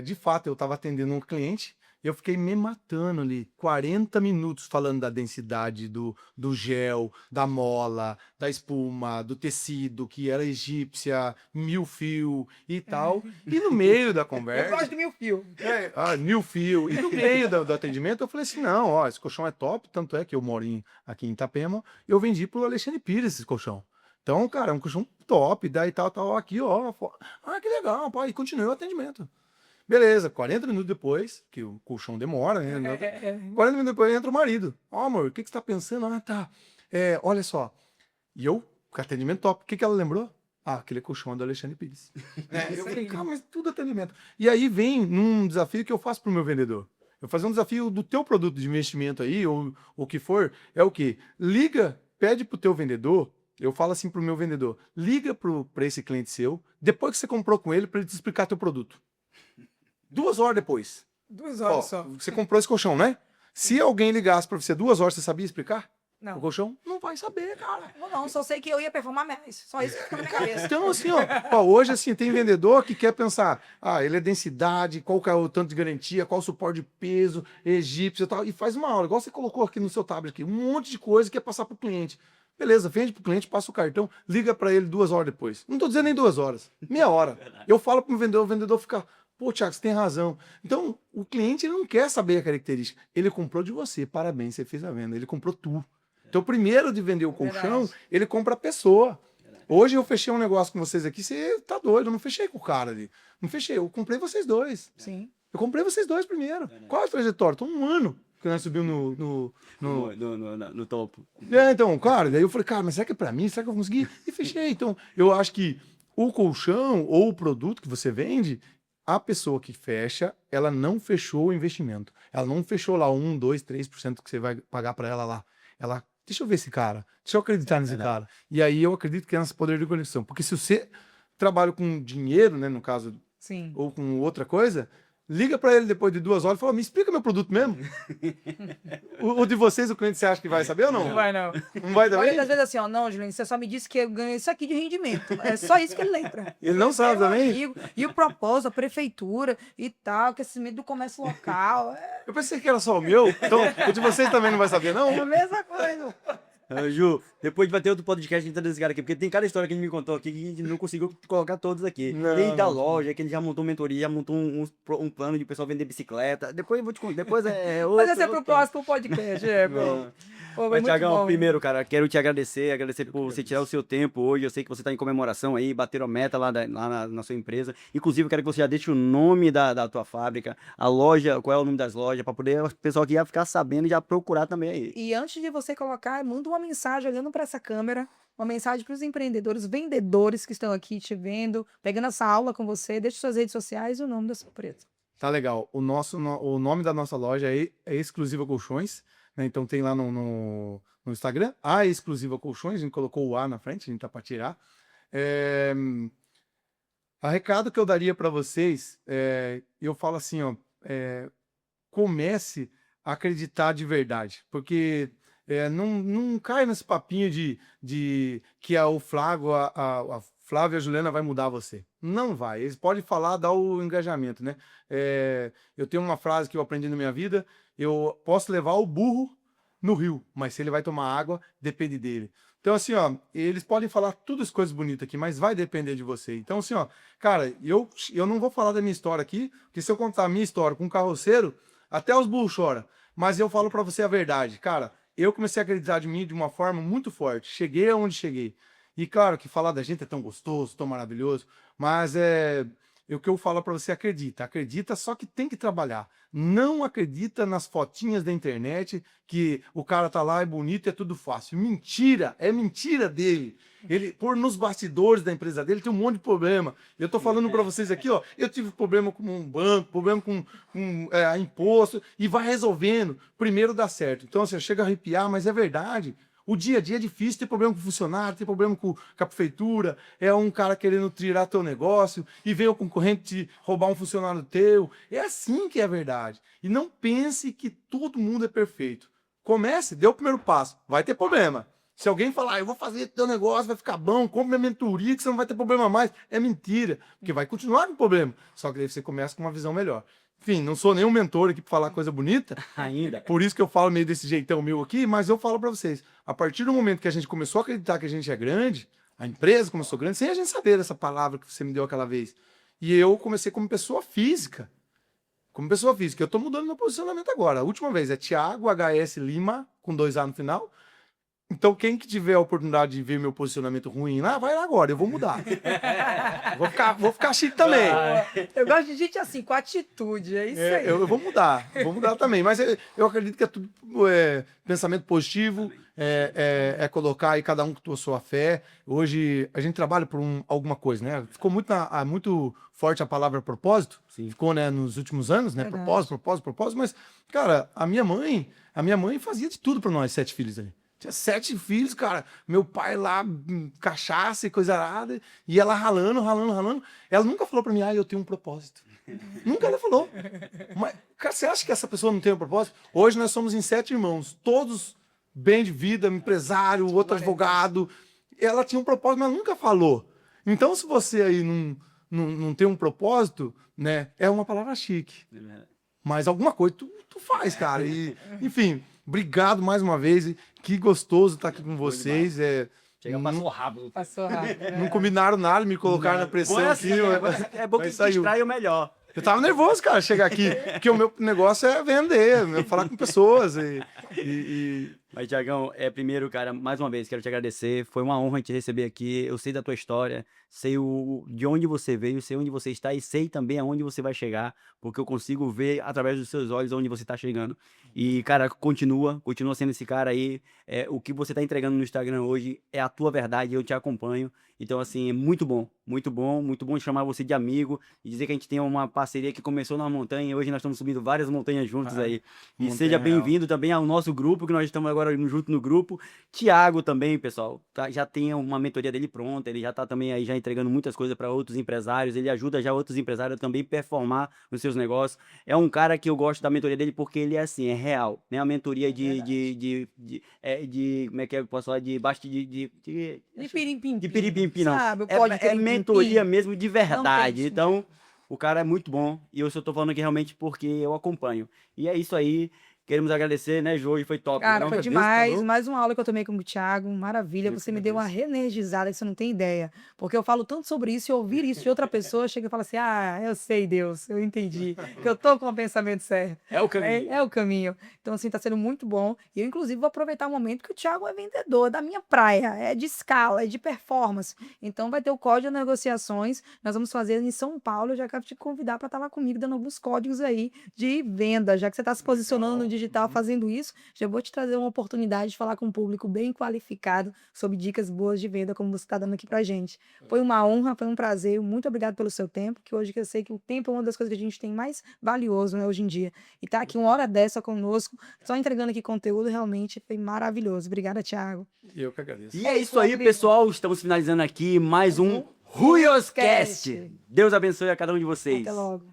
De fato, eu estava atendendo um cliente. Eu fiquei me matando ali, 40 minutos falando da densidade do gel, da mola, da espuma, do tecido, que era egípcia, 1000 fio e tal. E no meio da conversa...
Eu gosto de 1000 fio.
1000 fio. E no meio do atendimento eu falei assim, não, ó, esse colchão é top, tanto é que eu moro aqui em Itapema, eu vendi pro Alexandre Pires esse colchão. Então, cara, é um colchão top, daí tal, aqui, ó. Que legal, pô, e continuei o atendimento. Beleza, 40 minutos depois, que o colchão demora, né? 40 minutos depois entra o marido. Ó, amor, o que você tá pensando? Tá. Olha só. E eu, com atendimento top, o que ela lembrou? Aquele colchão do Alexandre Pires. Eu falei, calma, mas tudo atendimento. E aí vem num desafio que eu faço pro meu vendedor. Eu faço um desafio do teu produto de investimento aí, ou o que for, é o quê? Liga, pede pro teu vendedor, eu falo assim pro meu vendedor, liga pra esse cliente seu, depois que você comprou com ele, pra ele te explicar teu produto. 2 horas depois.
2 horas só.
Você comprou esse colchão, né? Se alguém ligasse pra você 2 horas, você sabia explicar?
Não.
O colchão? Não vai saber, cara.
Não, só sei que eu ia performar mais. Só isso que ficou na minha cabeça.
Então, assim, ó, hoje, assim, tem vendedor que quer pensar, ele é densidade, qual que é o tanto de garantia, qual o suporte de peso, egípcio e tal, e faz uma aula, igual você colocou aqui no seu tablet aqui, um monte de coisa que quer passar pro cliente. Beleza, vende pro cliente, passa o cartão, liga pra ele 2 horas depois. Não tô dizendo nem 2 horas, meia hora. Eu falo pro vendedor, o vendedor fica... Pô, Thiago, você tem razão. Então, o cliente ele não quer saber a característica. Ele comprou de você, parabéns, você fez a venda. Ele comprou tu. Então, primeiro de vender o colchão, ele compra a pessoa. Hoje eu fechei um negócio com vocês aqui, você tá doido, eu não fechei com o cara ali. Não fechei, eu comprei vocês dois.
Sim.
Eu comprei vocês dois primeiro. Qual é a trajetória? Tô 1 ano. que nós subimos
No topo.
Então, cara, daí eu falei, cara, mas será que é pra mim? Será que eu vou conseguir? E fechei. Então, eu acho que o colchão ou o produto que você vende, a pessoa que fecha, ela não fechou o investimento. Ela não fechou lá 1, 2, 3% que você vai pagar pra ela lá. Ela, deixa eu ver esse cara, deixa eu acreditar nesse cara. E aí eu acredito que é esse poder de conexão. Porque se você trabalha com dinheiro, né, no caso,
Sim.
ou com outra coisa, liga pra ele depois de 2 horas e fala, me explica meu produto mesmo. o de vocês, o cliente, você acha que vai saber ou não?
Não vai, não.
Não vai também?
Às vezes assim, ó, não, Juliano, você só me disse que eu ganhei isso aqui de rendimento. É só isso que ele lembra.
Ele não sabe
Meu
também?
amigo, e o propósito, a prefeitura e tal, crescimento do comércio local.
Eu pensei que era só o meu, então o de vocês também não vai saber, não?
É a mesma coisa.
Ju, depois vai ter outro podcast entrando desse cara aqui, porque tem cada história que ele me contou aqui que a gente não conseguiu colocar todos aqui.
Não,
Tem da
não.
loja, que ele já montou mentoria, já montou um plano de pessoal vender bicicleta. Depois eu vou te contar. Depois é outro.
Mas esse é pro próximo podcast,
Não.
Pô,
Mas,
muito
Thiagão,
bom.
primeiro, cara, quero te agradecer por você tirar o seu tempo hoje. Eu sei que você está em comemoração aí, bateram a meta lá, na sua empresa. Inclusive, eu quero que você já deixe o nome da tua fábrica, a loja, qual é o nome das lojas, para poder o pessoal aqui já ficar sabendo e já procurar também aí.
E antes de você colocar, manda uma mensagem olhando para essa câmera, uma mensagem para os empreendedores, vendedores que estão aqui te vendo, pegando essa aula com você, deixe suas redes sociais e o nome da sua empresa.
Tá legal. O nome da nossa loja é Exclusiva Colchões, né? Então tem lá no Instagram, a Exclusiva Colchões, a gente colocou o A na frente, a gente tá para tirar. A recado que eu daria para vocês, eu falo assim, ó, comece a acreditar de verdade, porque não cai nesse papinho de que o Flávio, a Flávia e a Juliana vai mudar você. Não vai. Eles podem falar, dar o engajamento, né? Eu tenho uma frase que eu aprendi na minha vida, eu posso levar o burro no rio, mas se ele vai tomar água, depende dele. Então, assim, ó, eles podem falar todas as coisas bonitas aqui, mas vai depender de você. Então, assim, ó, cara, eu não vou falar da minha história aqui, porque se eu contar a minha história com um carroceiro, até os burros choram. Mas eu falo pra você a verdade, cara, eu comecei a acreditar de mim de uma forma muito forte. Cheguei aonde cheguei. E claro que falar da gente é tão gostoso, tão maravilhoso, mas o que eu falo pra você, acredita, só que tem que trabalhar. Não acredita nas fotinhas da internet que o cara tá lá, é bonito, é tudo fácil. Mentira, é mentira dele. Ele, nos bastidores da empresa dele, tem um monte de problema. Eu tô falando pra vocês aqui, ó, eu tive problema com um banco, problema com imposto, e vai resolvendo. Primeiro dá certo. Então, assim, chega a arrepiar, mas é verdade. O dia a dia é difícil, tem problema com o funcionário, tem problema com a prefeitura, é um cara querendo tirar teu negócio e vem o concorrente roubar um funcionário teu. É assim que é a verdade. E não pense que todo mundo é perfeito. Comece, dê o primeiro passo, vai ter problema. Se alguém falar, eu vou fazer teu negócio, vai ficar bom, compre minha mentoria que você não vai ter problema mais, é mentira, porque vai continuar com problema. Só que daí você começa com uma visão melhor. Enfim, não sou nenhum mentor aqui para falar coisa bonita.
Ainda.
Por isso que eu falo meio desse jeitão meu aqui, mas eu falo para vocês. A partir do momento que a gente começou a acreditar que a gente é grande, a empresa começou grande, sem a gente saber essa palavra que você me deu aquela vez. E eu comecei como pessoa física. Como pessoa física. Eu tô mudando meu posicionamento agora. A última vez é Thiago HS Lima, com 2A no final. Então, quem que tiver a oportunidade de ver meu posicionamento ruim lá, vai lá agora, eu vou mudar. vou ficar chique também.
Eu gosto de gente assim, com atitude, é isso aí.
Eu vou mudar também. Mas eu acredito que é tudo pensamento positivo, colocar aí cada um com a sua fé. Hoje a gente trabalha por alguma coisa, né? Ficou muito forte a palavra propósito.
Sim.
Ficou, né, nos últimos anos, né?
Verdade.
Propósito. Mas, cara, a minha mãe fazia de tudo para nós, 7 filhos ali. Tinha 7 filhos, cara. Meu pai lá, cachaça e coisa arada. E ela ralando. Ela nunca falou pra mim, eu tenho um propósito. Nunca ela falou. Mas, cara, você acha que essa pessoa não tem um propósito? Hoje nós somos em 7 irmãos. Todos bem de vida, empresário, outro advogado. Ela tinha um propósito, mas nunca falou. Então, se você aí não tem um propósito, né? É uma palavra chique. Mas alguma coisa tu faz, cara. E, enfim, obrigado mais uma vez. Que gostoso estar aqui com vocês.
Passou rápido.
Passou rápido.
Não combinaram nada, me colocaram na pressão aqui.
É bom que
Mas saiu.
distrai o melhor.
Eu tava nervoso, cara, chegar aqui. Porque o meu negócio é vender, falar com pessoas.
Mas, Tiagão, primeiro, cara, mais uma vez, quero te agradecer. Foi uma honra te receber aqui. Eu sei da tua história, sei de onde você veio, sei onde você está e sei também aonde você vai chegar, porque eu consigo ver através dos seus olhos onde você está chegando. E, cara, continua sendo esse cara aí. O que você está entregando no Instagram hoje é a tua verdade, eu te acompanho. Então, assim, é muito bom, muito bom, muito bom chamar você de amigo e dizer que a gente tem uma parceria que começou na montanha e hoje nós estamos subindo várias montanhas juntos aí. E
Montanha
seja
real.
bem-vindo também ao nosso grupo, que nós estamos agora junto no grupo. Tiago também, pessoal, já tem uma mentoria dele pronta, ele já tá também aí já entregando muitas coisas para outros empresários, ele ajuda já outros empresários a também performar nos seus negócios. É um cara que eu gosto da mentoria dele porque ele é assim, é real, né? A mentoria como é que eu posso falar? De baixo
De pirim-pim.
de piripimpi, não.
Sabe, o pó de
É
pirim-pim.
mentoria mesmo de verdade.
tem
Então, o cara é muito bom. E eu só tô falando aqui realmente porque eu acompanho. E é isso aí. Queremos agradecer, né, Jô? E foi top.
Cara,
Não,
foi
meu Deus,
demais.
tá
Mais uma aula que eu tomei com o Thiago. Maravilha.
Eu
Você
que
me deu uma
agradeço.
reenergizada que você não tem ideia. Porque eu falo tanto sobre isso e ouvir isso de outra pessoa chega e fala assim: ah, eu sei, Deus, eu entendi. Que eu tô com o pensamento certo.
É o caminho.
É o caminho. Então, assim, tá sendo muito bom. E eu, inclusive, vou aproveitar o momento que o Thiago é vendedor da minha praia. É de escala, é de performance. Então, vai ter o código de negociações. Nós vamos fazer em São Paulo. Eu já quero te convidar para estar lá comigo, dando alguns códigos aí de venda. Já que você está se posicionando no digital fazendo isso, já vou te trazer uma oportunidade de falar com um público bem qualificado sobre dicas boas de venda, como você está dando aqui pra gente. Foi uma honra, foi um prazer. Muito obrigado pelo seu tempo, que hoje que eu sei que o tempo é uma das coisas que a gente tem mais valioso, né, hoje em dia. E tá aqui uma hora dessa conosco, só entregando aqui conteúdo, realmente foi maravilhoso. Obrigada, Thiago.
Eu que agradeço.
E é isso aí,
Rodrigo.
pessoal. Estamos finalizando aqui mais um Ruioscast. Deus abençoe a cada um de vocês.
Até logo.